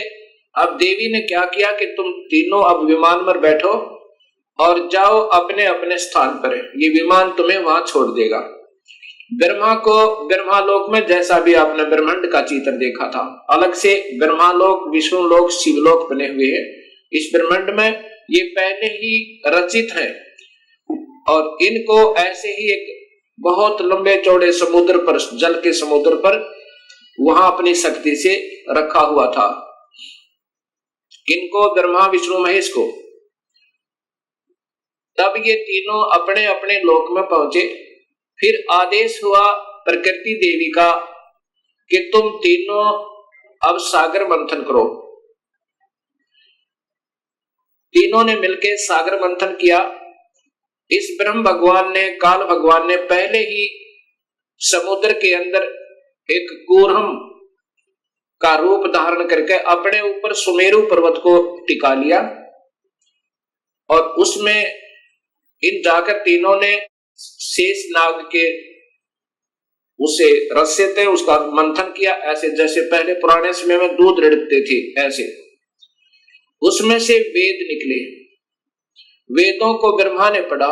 अब देवी ने क्या किया कि तुम तीनों अब विमान में बैठो और जाओ अपने अपने स्थान पर, ये विमान तुम्हें वहां छोड़ देगा। ब्रह्मा को ब्रह्मालोक में, जैसा भी आपने ब्रह्मांड का चित्र देखा था, अलग से ब्रह्मालोक, विष्णुलोक, शिवलोक बने हुए हैं। इस ब्रह्मांड में ये पहले ही रचित है और इनको ऐसे ही एक बहुत लंबे चौड़े समुद्र पर, जल के समुद्र पर वहां अपनी शक्ति से रखा हुआ था। इनको, ब्रह्मा, विष्णु, महेश को। तब ये तीनों अपने अपने लोक में पहुंचे। फिर आदेश हुआ प्रकृति देवी का कि तुम तीनों अब सागर मंथन करो। तीनों ने मिलकर सागर मंथन किया। इस ब्रह्म भगवान ने, काल भगवान ने पहले ही समुद्र के अंदर एक कूर्म का रूप धारण करके अपने ऊपर सुमेरु पर्वत को टिका लिया और उसमें इन जाकर तीनों ने शेष नाग के उसे रस्से थे उसका मंथन किया, ऐसे जैसे पहले पुराने समय में दूध रिड़कते थे ऐसे। उसमें से वेद निकले। वेदों को ब्रह्मा ने पढ़ा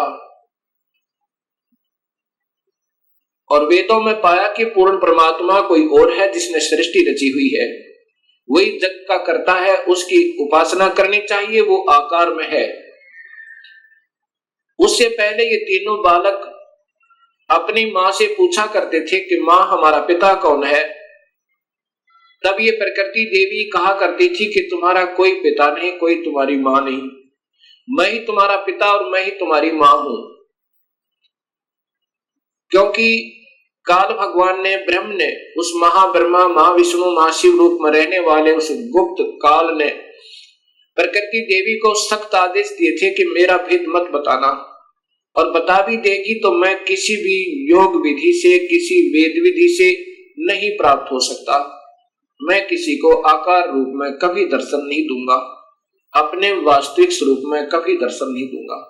और वेदों में पाया कि पूर्ण परमात्मा कोई और है जिसने सृष्टि रची हुई है, वही जग का करता है, उसकी उपासना करनी चाहिए, वो आकार में है। उससे पहले ये तीनों बालक अपनी मां से पूछा करते थे कि मां हमारा पिता कौन है। तब ये प्रकृति देवी कहा करती थी कि तुम्हारा कोई पिता नहीं, कोई तुम्हारी मां नहीं, मैं ही तुम्हारा पिता और मैं ही तुम्हारी मां हूं। क्योंकि काल भगवान ने, ब्रह्म ने, उस महाब्रह्मा, महाविष्णु, महाशिव रूप में रहने वाले उस गुप्त काल ने प्रकृति देवी को सख्त आदेश दिए थे कि मेरा भेद मत बताना, और बता भी देगी तो मैं किसी भी योग विधि से, किसी वेद विधि से नहीं प्राप्त हो सकता। मैं किसी को आकार रूप में कभी दर्शन नहीं दूंगा, अपने वास्तविक स्वरूप में कभी दर्शन नहीं दूंगा,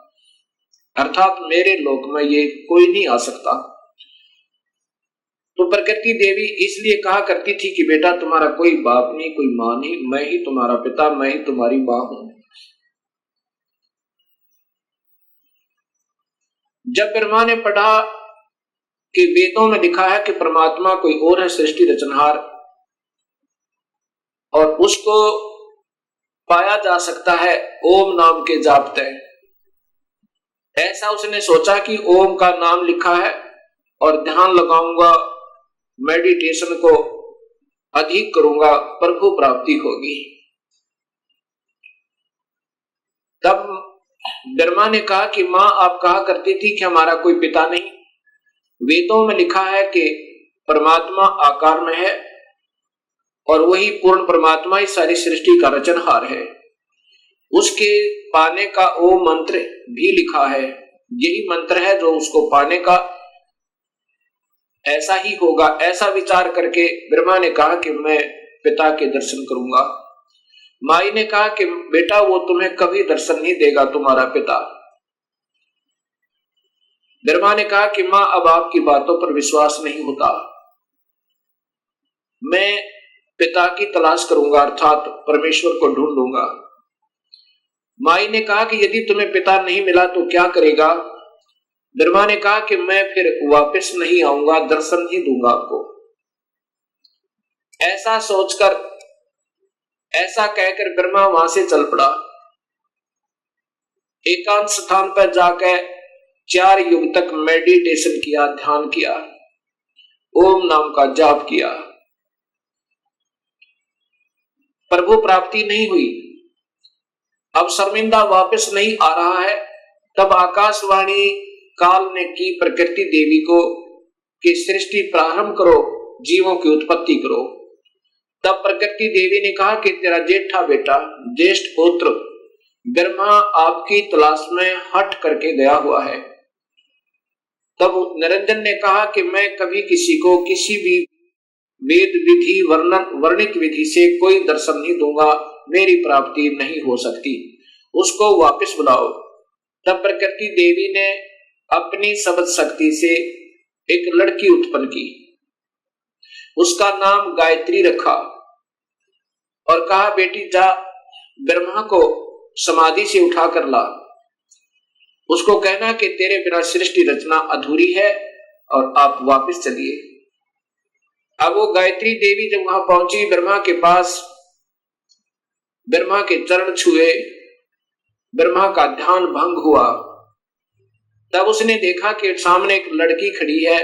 अर्थात मेरे लोक में ये कोई नहीं आ सकता। तो प्रकृति देवी इसलिए कहा करती थी कि बेटा तुम्हारा कोई बाप नहीं, कोई मां नहीं, मैं ही तुम्हारा पिता, मैं ही तुम्हारी मां हूं। जब ब्रह्मा ने पढ़ा कि वेदों में लिखा है कि परमात्मा कोई और है, सृष्टि रचनहार, और उसको पाया जा सकता है ओम नाम के जापते, ऐसा उसने सोचा कि ओम का नाम लिखा है और ध्यान लगाऊंगा, मेडिटेशन को अधिक करूंगा, प्रभु प्राप्ति होगी। तब ब्रह्मा ने कहा कि मां आप कहा करती थी कि हमारा कोई पिता नहीं, वेदों में लिखा है कि परमात्मा आकार में है और वही पूर्ण परमात्मा ही सारी सृष्टि का रचनहार है। उसके पाने का ओ मंत्र भी लिखा है, यही मंत्र है जो उसको पाने का, ऐसा ही होगा। ऐसा विचार करके ब्रह्मा ने कहा कि मैं पिता के दर्शन करूंगा। माई ने कहा कि बेटा वो तुम्हें कभी दर्शन नहीं देगा, तुम्हारा पिता। ब्रह्मा ने कहा कि मां अब आपकी बातों पर विश्वास नहीं होता, मैं पिता की तलाश करूंगा, अर्थात परमेश्वर को ढूंढूंगा। माई ने कहा कि यदि तुम्हें पिता नहीं मिला तो क्या करेगा। ब्रह्मा ने कहा कि मैं फिर वापस नहीं आऊंगा, दर्शन नहीं दूंगा आपको। ऐसा सोचकर, ऐसा कहकर ब्रह्मा वहां से चल पड़ा। एकांत स्थान पर जाकर 4 युग तक मेडिटेशन किया, ध्यान किया, ओम नाम का जाप किया। प्रभु प्राप्ति नहीं हुई। अब शर्मिंदा वापस नहीं आ रहा है। तब आकाशवाणी काल ने की प्रकृति देवी को कि सृष्टि प्रारंभ करो, जीवों की उत्पत्ति करो। तब प्रकृति देवी ने कहा कि तेरा जेठा बेटा, ज्येष्ठ पुत्र ब्रह्मा आपकी तलाश में हट करके गया हुआ है। तब निरंजन ने कहा कि मैं कभी किसी को किसी भी वेद विधि वर्णित विधि से कोई दर्शन नहीं दूंगा, मेरी प्राप्ति नहीं हो सकती, उसको वापस बुलाओ। तब प्रकृति देवी ने अपनी शब्द शक्ति से एक लड़की उत्पन्न की, उसका नाम गायत्री रखा और कहा बेटी जा ब्रह्मा को समाधि से उठा कर ला, उसको कहना कि तेरे बिना सृष्टि रचना अधूरी है और आप वापस चलिए। अब वो गायत्री देवी जब वहां पहुंची ब्रह्मा के पास, ब्रह्मा के चरण छुए, ब्रह्मा का ध्यान भंग हुआ। तब उसने देखा कि सामने एक लड़की खड़ी है।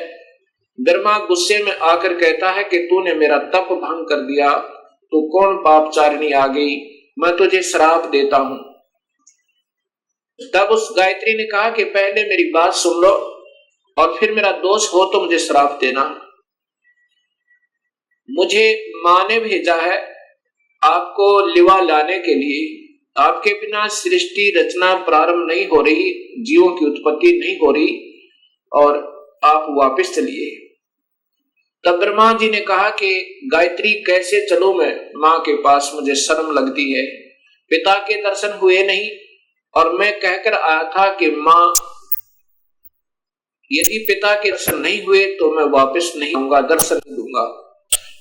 ब्रह्मा गुस्से में आकर कहता है कि तूने मेरा तप भंग कर दिया, तू कौन पापचारिणी आ गई, मैं तुझे श्राप देता हूं। तब उस गायत्री ने कहा कि पहले मेरी बात सुन लो और फिर मेरा दोष हो तो मुझे श्राप देना। मुझे मां ने भेजा है आपको लिवा लाने के लिए, आपके बिना सृष्टि रचना प्रारंभ नहीं हो रही, जीवों की उत्पत्ति नहीं हो रही और आप वापस चलिए। तब ब्रह्मा जी ने कहा कि गायत्री कैसे चलूं मैं, मां के पास मुझे शर्म लगती है, पिता के दर्शन हुए नहीं और मैं कहकर आया था कि मां यदि पिता के दर्शन नहीं हुए तो मैं वापस नहीं आऊंगा, दर्शन नहीं दूंगा।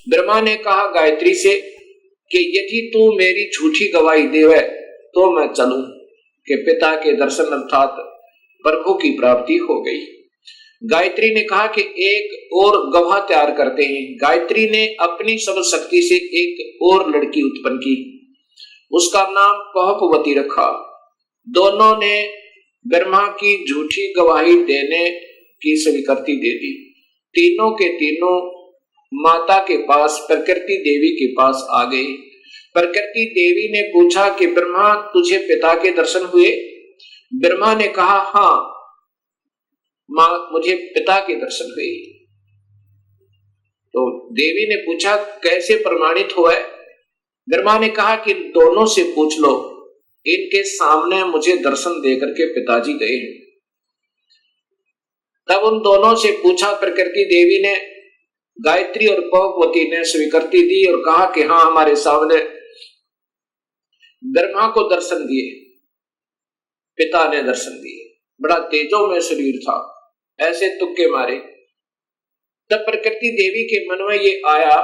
ब्रह्मा ने कहा गायत्री से कि यदि तू मेरी झूठी गवाही देवे तो मैं चलूं कि पिता के दर्शन अर्थात प्रभु की प्राप्ति हो गई। गायत्री ने कहा कि एक और गवाह तैयार करते हैं। गायत्री ने अपनी शब्द शक्ति से एक और लड़की उत्पन्न की, उसका नाम कौपवती रखा। दोनों ने ब्रह्मा की झूठी गवाही देने की स्वीकृति दे दी। तीनों के तीनों माता के पास, प्रकृति देवी के पास आ गए। प्रकृति देवी ने पूछा कि ब्रह्मा तुझे पिता के दर्शन हुए? ब्रह्मा ने कहा हाँ मां, मुझे पिता के दर्शन हुए। तो देवी ने पूछा कैसे प्रमाणित हुआ? ब्रह्मा ने कहा कि दोनों से पूछ लो, इनके सामने मुझे दर्शन देकर के पिताजी गए हैं। तब उन दोनों से पूछा, प्रकृति देवी ने, गायत्री और कौपवती ने स्वीकृति दी और कहा कि हाँ हमारे सामने ब्रह्मा को दर्शन दिए, पिता ने दर्शन दिए, बड़ा तेजो में शरीर था, ऐसे तुक्के मारे। तब प्रकृति देवी के मन में ये आया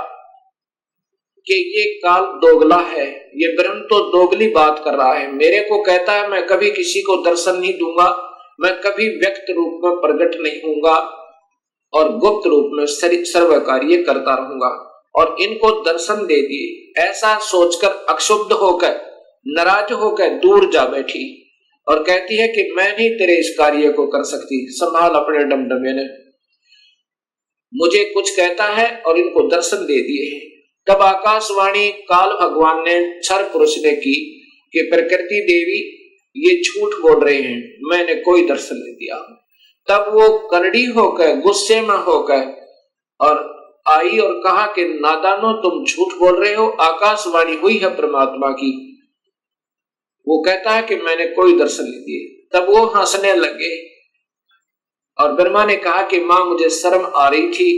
कि ये काल दोगला है, ये ब्रह्म तो दोगली बात कर रहा है, मेरे को कहता है मैं कभी किसी को दर्शन नहीं दूंगा, मैं कभी व्यक्त रूप में प्रकट नहीं होऊंगा और गुप्त रूप में सर्व कार्य करता रहूंगा, और इनको दर्शन दे दिए। ऐसा सोचकर अक्षुब्ध होकर, नाराज होकर दूर जा बैठी और कहती है कि मैं नहीं तेरे इस कार्य को कर सकती, संभाल अपने डमडमे ने। मुझे कुछ कहता है और इनको दर्शन दे दिए हैं। तब आकाशवाणी काल भगवान ने, क्षर पुरुष ने की कि प्रकृति देवी ये झूठ बोल रहे हैं, मैंने कोई दर्शन नहीं दिया। तब वो करड़ी होकर, गुस्से में होकर और आई और कहा कि नादानो तुम झूठ बोल रहे हो, आकाशवाणी हुई है परमात्मा की, वो कहता है कि मैंने कोई दर्शन नहीं दिए। तब वो हंसने लगे और ब्रह्मा ने कहा कि मां मुझे शर्म आ रही थी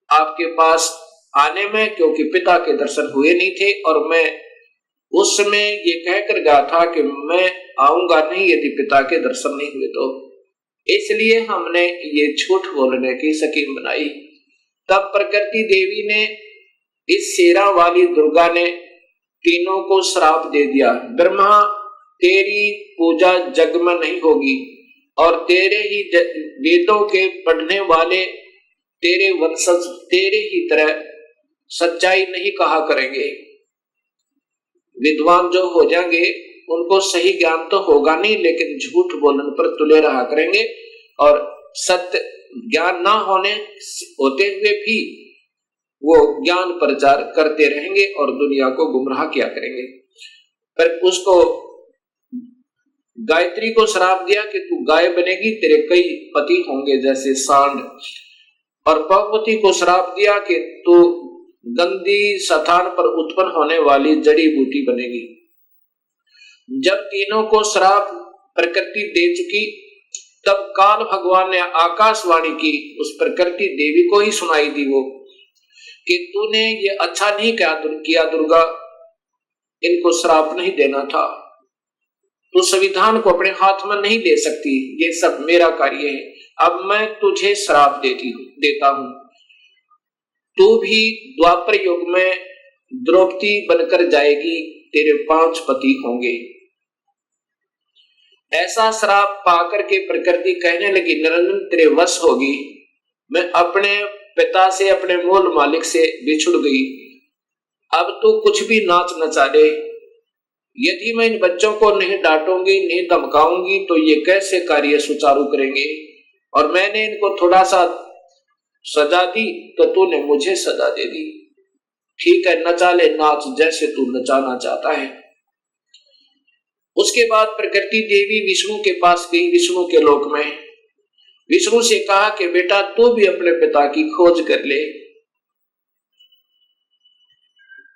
आपके पास आने में, क्योंकि पिता के दर्शन हुए नहीं थे और मैं उस समय ये कहकर गया था कि मैं आऊंगा नहीं यदि पिता के दर्शन नहीं हुए तो, इसलिए हमने ये झूठ बोलने की स्कीम बनाई। तब प्रकृति देवी ने, इस शेरा वाली दुर्गा ने तीनों को श्राप दे दिया, ब्रह्मा तेरी पूजा जग में नहीं होगी और तेरे ही वेदों के पढ़ने वाले तेरे वंशज तेरे ही तरह सच्चाई नहीं कहा करेंगे। विद्वान जो हो जाएंगे उनको सही ज्ञान तो होगा नहीं, लेकिन झूठ बोलने पर तुले रहा करेंगे और सत्य ज्ञान ना होते हुए भी वो ज्ञान प्रचार करते रहेंगे और दुनिया को गुमराह किया करेंगे। पर उसको गायत्री को श्राप दिया कि तू गाय बनेगी, तेरे कई पति होंगे जैसे सांड, और कौपवती को श्राप दिया कि तू गंदी स्थान पर उत्पन्न होने वाली जड़ी बूटी बनेगी। जब तीनों को श्राप प्रकृति दे चुकी, तब काल भगवान ने आकाशवाणी की, उस प्रकृति देवी को ही सुनाई दी वो, कि तूने ये अच्छा नहीं किया दुर्गा, इनको श्राप नहीं देना था, तू संविधान को अपने हाथ में नहीं ले सकती, ये सब मेरा कार्य है, अब मैं तुझे श्राप देता हूं, तू भी द्वापर युग में द्रौपदी बनकर जाएगी, तेरे 5 पति होंगे। ऐसा श्राप पाकर के प्रकृति कहने लगी, निरंजन तेरे वश होगी, मैं अपने पिता से, अपने मूल मालिक से बिछुड़ गई, अब तू कुछ भी नाच नचा दे, यदि मैं इन बच्चों को नहीं डांटूंगी, नहीं धमकाऊंगी, तो ये कैसे कार्य सुचारू करेंगे, और मैंने इनको थोड़ा सा सजा दी तो तूने मुझे सजा दे दी, ठीक है नचा ले, नाच जैसे तू नचाना चाहता है। उसके बाद प्रकृति देवी विष्णु के पास गई, विष्णु के लोक में, विष्णु से कहा कि बेटा तू भी अपने पिता की खोज कर ले,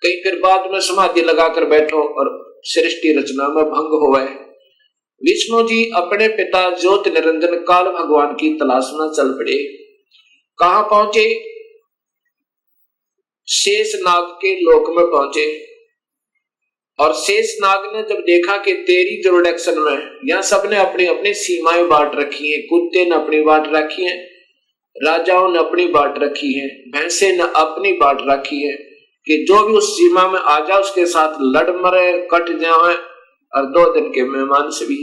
कहीं फिर बाद में समाधि लगाकर बैठो और सृष्टि रचना में भंग होवे। विष्णु जी अपने पिता ज्योति निरंजन काल भगवान की तलाश में चल पड़े। कहां पहुंचे? शेषनाग के लोक में पहुंचे, और शेषनाग ने जब देखा कि तेरी जुरिडिक्शन में यहाँ सबने अपनी अपनी सीमाएं बांट रखी हैं, कुत्ते ने अपनी बांट रखी है, राजाओं ने अपनी बांट रखी है, भैंसे ने अपनी बांट रखी है, कि जो भी उस सीमा में आ जाए उसके साथ लड़ मरे, कट जाए, और 2 दिन के मेहमान से भी।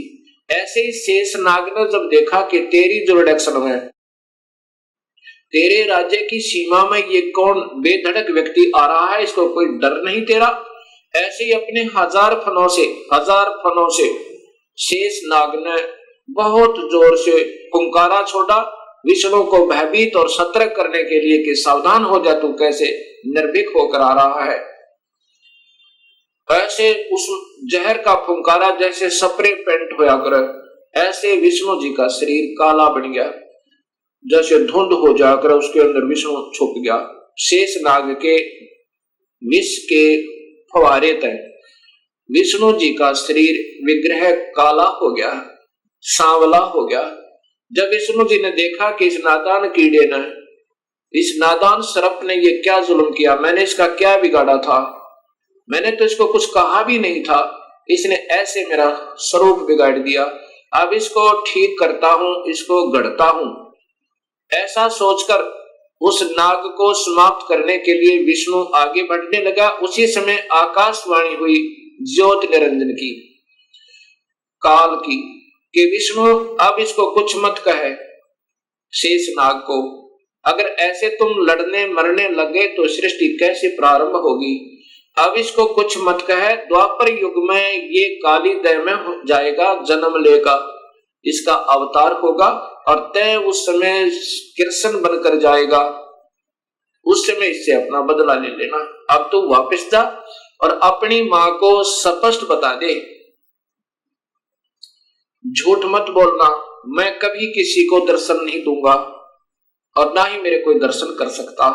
ऐसे ही शेषनाग ने जब देखा कि तेरी जुरिडिक्शन में, तेरे राज्य की सीमा में ये कौन बेधड़क व्यक्ति आ रहा है, इसको कोई डर नहीं तेरा, ऐसे ही अपने 1000 फनों से शेषनाग ने बहुत जोर से पुंकारा छोड़ा, विष्णु को भयभीत और सतर्क करने के लिए कि सावधान हो जा, तू कैसे निर्भीक होकर आ रहा है। ऐसे उस जहर का फुंकारा जैसे स्प्रे पेंट होया करे, ऐसे विष्णु जी का शरीर काला बन गया, जैसे धुंध हो जाकर उसके अंदर विष्णु छुप गया। शेषनाग के विष के फवारे तय विष्णु जी का शरीर विग्रह काला हो गया, सांवला हो गया। जब विष्णु जी ने देखा कि इस नादान कीड़े ने, इस नादान सर्प ने ये क्या जुल्म किया, मैंने इसका क्या बिगाड़ा था, मैंने तो इसको कुछ कहा भी नहीं था, इसने ऐसे मेरा स्वरूप बिगाड़ दिया, अब इसको ठीक करता हूं, इसको गढ़ता हूं। ऐसा सोचकर उस नाग को समाप्त करने के लिए विष्णु आगे बढ़ने लगा। उसी समय आकाशवाणी हुई ज्योति निरंजन की, काल की, कि विष्णु अब इसको कुछ मत कहे शेषनाग को, अगर ऐसे तुम लड़ने मरने लगे तो सृष्टि कैसे प्रारंभ होगी, अब इसको कुछ मत कहे, द्वापर युग में ये काली देह में हो जाएगा, जन्म लेगा, इसका अवतार होगा, और तय उस समय कृष्ण बनकर जाएगा, उस समय इससे अपना बदला ले लेना। अब तू वापस जा और अपनी मां को स्पष्ट बता दे, झूठ मत बोलना, मैं कभी किसी को दर्शन नहीं दूंगा और ना ही मेरे कोई दर्शन कर सकता,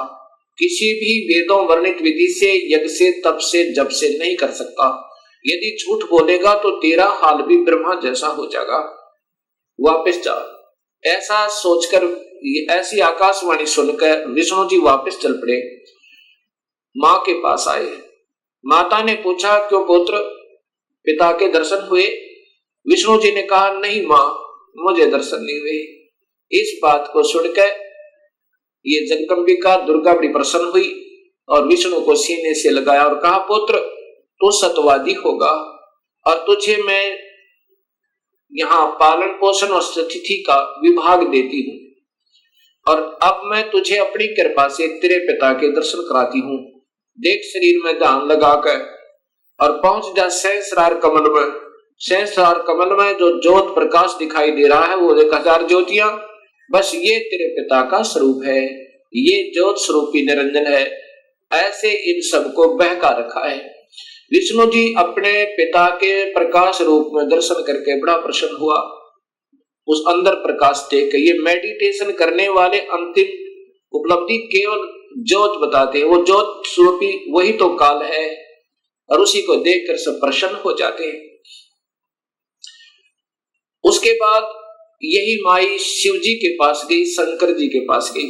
किसी भी वेदों वर्णित विधि से, यज्ञ से, तप से, जप से नहीं कर सकता। यदि झूठ बोलेगा तो तेरा हाल भी ब्रह्मा जैसा हो जाएगा, वापस जा। ऐसा सोचकर, ऐसी आकाशवाणी सुनकर विष्णु जी वापस चल पड़े, मां के पास आए। माता ने पूछा, क्यों पुत्र, पिता के दर्शन हुए? विष्णु जी ने कहा, नहीं मां, मुझे दर्शन नहीं हुए। इस बात को सुनकर ये जगदंबिका दुर्गा बड़ी प्रसन्न हुई और विष्णु को सीने से लगाया और कहा, पुत्र तू सत्यवादी होगा और तुझे मैं यहाँ पालन पोषण और स्थिति का विभाग देती हूँ, और अब मैं तुझे अपनी कृपा से तेरे पिता के दर्शन कराती हूँ। देख शरीर में ध्यान लगाकर और पहुंच जा सहस्रार कमल में। सहस्रार कमल में जो ज्योत प्रकाश दिखाई दे रहा है वो 1000 ज्योतियां, बस ये तेरे पिता का स्वरूप है, ये ज्योत स्वरूपी निरंजन है। ऐसे इन सबको बहका रखा है। विष्णु जी अपने पिता के प्रकाश रूप में दर्शन करके बड़ा प्रसन्न हुआ। उस अंदर प्रकाश देख के, ये मेडिटेशन करने वाले अंतिम उपलब्धि केवल ज्योत बताते हैं, वो ज्योत स्वरूपी वही तो काल है, और उसी को देखकर सब प्रसन्न हो जाते हैं। उसके बाद यही माई शिव जी के पास गई, शंकर जी के पास गई।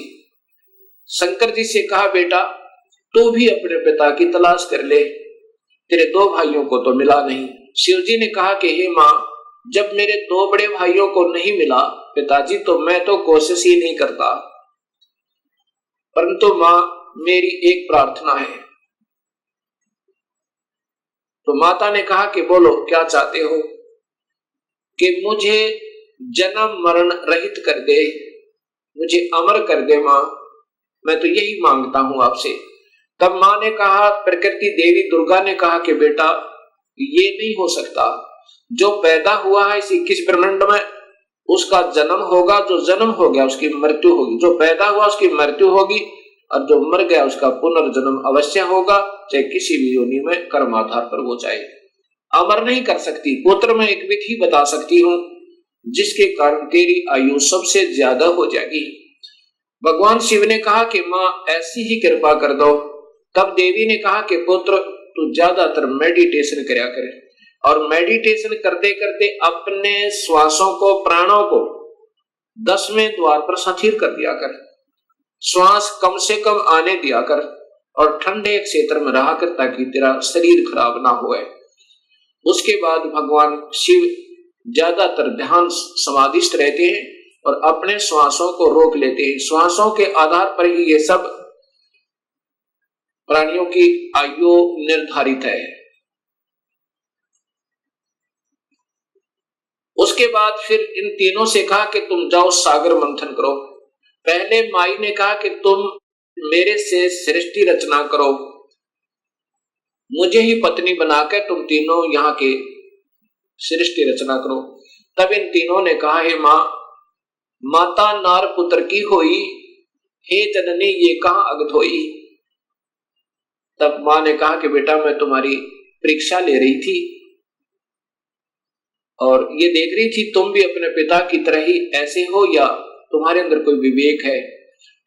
शंकर जी से कहा, बेटा तू भी अपने पिता की तलाश कर ले, तेरे दो भाइयों को तो मिला नहीं। शिव जी ने कहा कि हे माँ, जब मेरे दो बड़े भाइयों को नहीं मिला पिताजी, तो मैं तो कोशिश ही नहीं करता, परंतु माँ मेरी एक प्रार्थना है। तो माता ने कहा कि बोलो क्या चाहते हो? कि मुझे जन्म मरण रहित कर दे, मुझे अमर कर दे माँ, मैं तो यही मांगता हूं आपसे। तब माँ ने कहा, प्रकृति देवी दुर्गा ने कहा कि बेटा ये नहीं हो सकता, जो पैदा हुआ है इस 21 ब्रह्मांड में उसका जन्म होगा, जो जन्म हो गया उसकी मृत्यु होगी, जो पैदा हुआ उसकी मृत्यु होगी, और जो मर गया उसका पुनर्जन्म अवश्य होगा, चाहे किसी भी योनि में कर्म आधार पर वो चाहे। अमर नहीं कर सकती। पुत्र में एक विधि बता सकती हूँ जिसके कारण तेरी आयु सबसे ज्यादा हो जाएगी। भगवान शिव ने कहा कि माँ ऐसी ही कृपा कर दो। तब देवी ने कहा कि पुत्र तू ज्यादातर मेडिटेशन करया करे, और मेडिटेशन करते करते अपने श्वासों को, प्राणों को 10वें द्वार पर स्थिर कर दिया कर, श्वास कम से कम आने दिया कर, और ठंडे क्षेत्र में रहा कर ताकि तेरा शरीर खराब ना होए। उसके बाद भगवान शिव ज्यादातर ध्यान समाधिस्थ रहते हैं और अपने श्वासों को रोक लेते हैं। श्वासों के आधार पर ही ये सब प्राणियों की आयु निर्धारित है। उसके बाद फिर इन तीनों से कहा कि तुम जाओ सागर मंथन करो। पहले माई ने कहा कि तुम मेरे से सृष्टि रचना करो, मुझे ही पत्नी बनाकर तुम तीनों यहाँ के सृष्टि रचना करो। तब इन तीनों ने कहा, हे माँ, माता नार पुत्र की होई, हे जननी ये कहाँ अगत होई। तब माँ ने कहा कि बेटा मैं तुम्हारी परीक्षा ले रही थी और ये देख रही थी तुम भी अपने पिता की तरह ही ऐसे हो या तुम्हारे अंदर कोई विवेक है।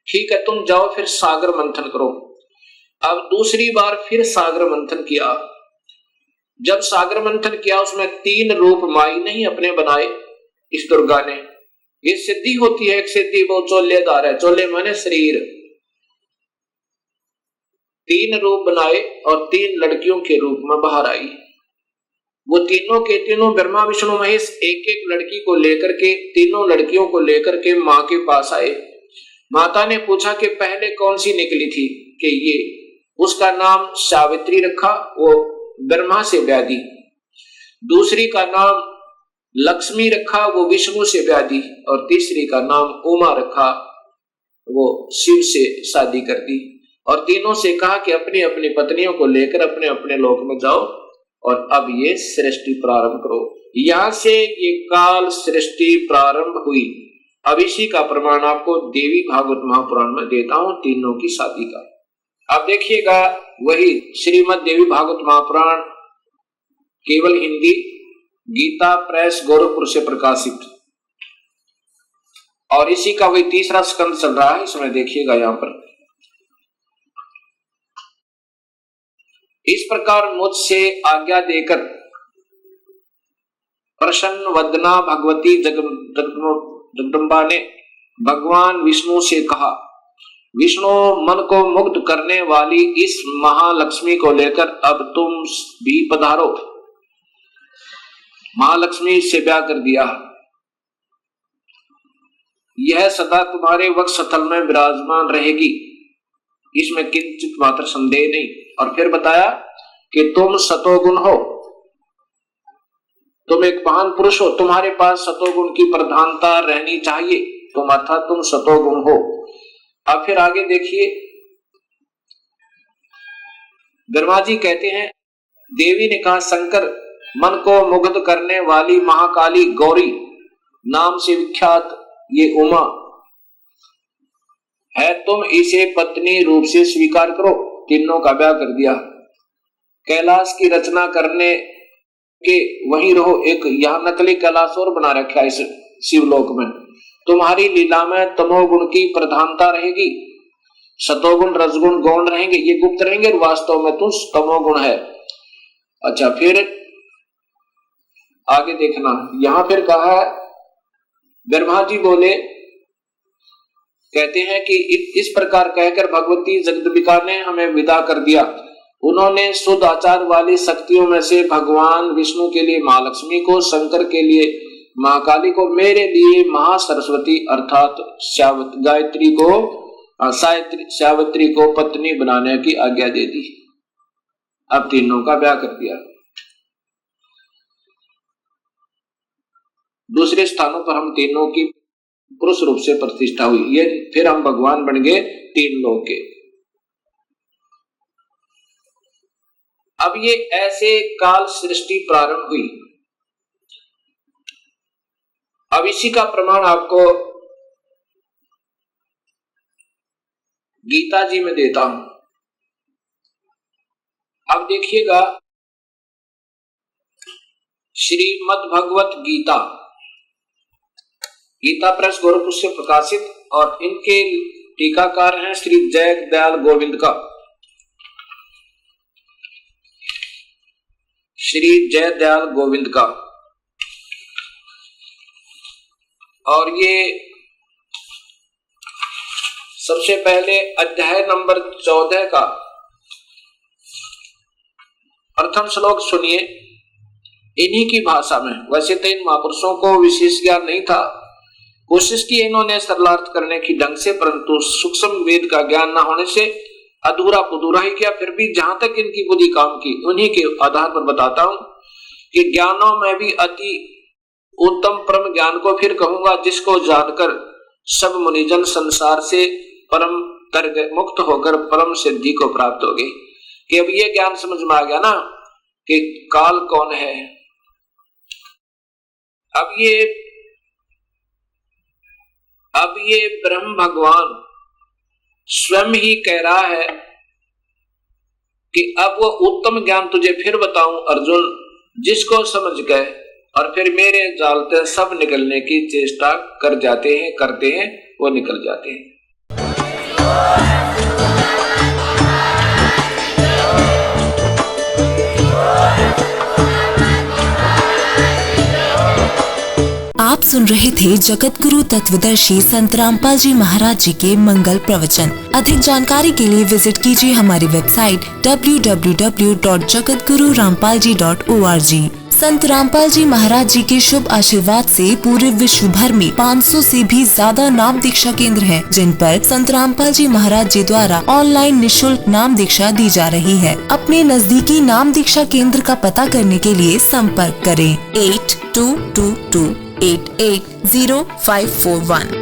ठीक है, तुम जाओ फिर सागर मंथन करो। अब दूसरी बार फिर सागर मंथन किया। जब सागर मंथन किया उसमें 3 रूप माई नहीं अपने बनाए इस दुर्गा ने। ये सिद्धि होती है, एक सिद्धि वो चोलेदार है, चोले माने शरीर। 3 रूप बनाए और 3 लड़कियों के रूप में बाहर आई। वो तीनों के तीनों ब्रह्मा विष्णु महेश एक एक लड़की को लेकर के, तीनों लड़कियों को लेकर के माँ के पास आए। माता ने पूछा कि पहले कौन सी निकली थी? कि ये, उसका नाम सावित्री रखा, वो ब्रह्मा से व्याधी। दूसरी का नाम लक्ष्मी रखा, वो विष्णु से व्याधी। और तीसरी का नाम उमा रखा, वो शिव से शादी कर दी। और तीनों से कहा कि अपनी अपनी पत्नियों को लेकर अपने अपने लोक में जाओ और अब ये सृष्टि प्रारंभ करो। यहां से ये काल सृष्टि प्रारंभ हुई। अब इसी का प्रमाण आपको देवी भागवत महापुराण में देता हूं, तीनों की शादी का। अब देखिएगा, वही श्रीमद देवी भागवत महापुराण केवल हिंदी, गीता प्रेस गोरखपुर से प्रकाशित, और इसी का वही 3रा स्कंद चल रहा है। इसमें देखिएगा यहां पर, इस प्रकार मुझसे आज्ञा देकर प्रसन्न वदना भगवती जगदम्बा ने भगवान विष्णु से कहा, विष्णु मन को मुग्ध करने वाली इस महालक्ष्मी को लेकर अब तुम भी पधारो। महालक्ष्मी से ब्याह कर दिया। यह सदा तुम्हारे वक्षस्थल में विराजमान रहेगी, इसमें किंचित मात्र संदेह नहीं। और फिर बताया कि तुम सतोगुण हो, तुम एक महान पुरुष हो, तुम्हारे पास सतोगुण की प्रधानता रहनी चाहिए, तुम अर्थात तुम सतोगुण हो। अब फिर आगे देखिए, ब्रह्मा जी कहते हैं, देवी ने कहा, शंकर मन को मुग्ध करने वाली महाकाली गौरी नाम से विख्यात ये उमा है, तुम इसे पत्नी रूप से स्वीकार करो। तीनों का ब्याह कर दिया। कैलाश की रचना करने के वहीं रहो। एक यहां नकली कैलाश और बना रखा है इस शिवलोक में। तुम्हारी लीला में तमोगुण की प्रधानता रहेगी, सतोगुण रजगुण गौण रहेंगे, ये गुप्त रहेंगे, वास्तव में तुम तमोगुण है। अच्छा, फिर आगे देखना, यहां फिर कहा है, ब्रह्मा जी बोले, कहते हैं कि इस प्रकार कहकर भगवती जगदम्बिका ने हमें विदा कर दिया। उन्होंने शुद्ध आचार वाली शक्तियों में से भगवान विष्णु के लिए मां लक्ष्मी को, शंकर के लिए महाकाली को, मेरे लिए महासरस्वती अर्थात सावित्री को पत्नी बनाने की आज्ञा दे दी। अब तीनों का ब्याह कर दिया। दूसरे स्थानों पर हम तीनों की पुरुष रूप से प्रतिष्ठा हुई, ये फिर हम भगवान बन गए तीन लोग के। अब ये ऐसे काल सृष्टि प्रारंभ हुई। अब इसी का प्रमाण आपको गीता जी में देता हूं। अब देखिएगा, श्रीमद् भगवत गीता, गीता प्रेस गोरखपुर से प्रकाशित, और इनके टीकाकार हैं श्री जय दयाल गोविंद का, श्री जय दयाल गोविंद का। और ये सबसे पहले अध्याय नंबर 14 का प्रथम श्लोक सुनिए इन्हीं की भाषा में। वैसे तो इन महापुरुषों को विशेष ज्ञान नहीं था, कोशिश की इन्होंने सरलार्थ करने की ढंग से, परंतु सूक्ष्म वेद का ज्ञान न होने से अधूरा पुधूरा ही किया। फिर भी जहां तक इनकी बुद्धि काम की, उन्हीं के आधार पर बताता हूं कि ज्ञानों में भी अति उत्तम परम ज्ञान को फिर कहूंगा, जिसको जानकर सब मुनिजन संसार से परम तर मुक्त होकर परम सिद्धि को प्राप्त हो गई। कि अब ये ज्ञान समझ में आ गया ना कि काल कौन है। अब ये ब्रह्म भगवान स्वयं ही कह रहा है कि अब वो उत्तम ज्ञान तुझे फिर बताऊं अर्जुन, जिसको समझ गए और फिर मेरे जाल से सब निकलने की चेष्टा करते हैं, वो निकल जाते हैं। आप सुन रहे थे जगत गुरु तत्वदर्शी संत रामपाल जी महाराज जी के मंगल प्रवचन। अधिक जानकारी के लिए विजिट कीजिए हमारी वेबसाइट www.jagatgururampalji.org। संत रामपाल जी महाराज जी के शुभ आशीर्वाद से पूरे विश्व भर में 500 से भी ज्यादा नाम दीक्षा केंद्र हैं, जिन पर संत रामपाल जी महाराज जी द्वारा ऑनलाइन निशुल्क नाम दीक्षा दी जा रही है। अपने नजदीकी नाम दीक्षा केंद्र का पता करने के लिए संपर्क करें 8222880541।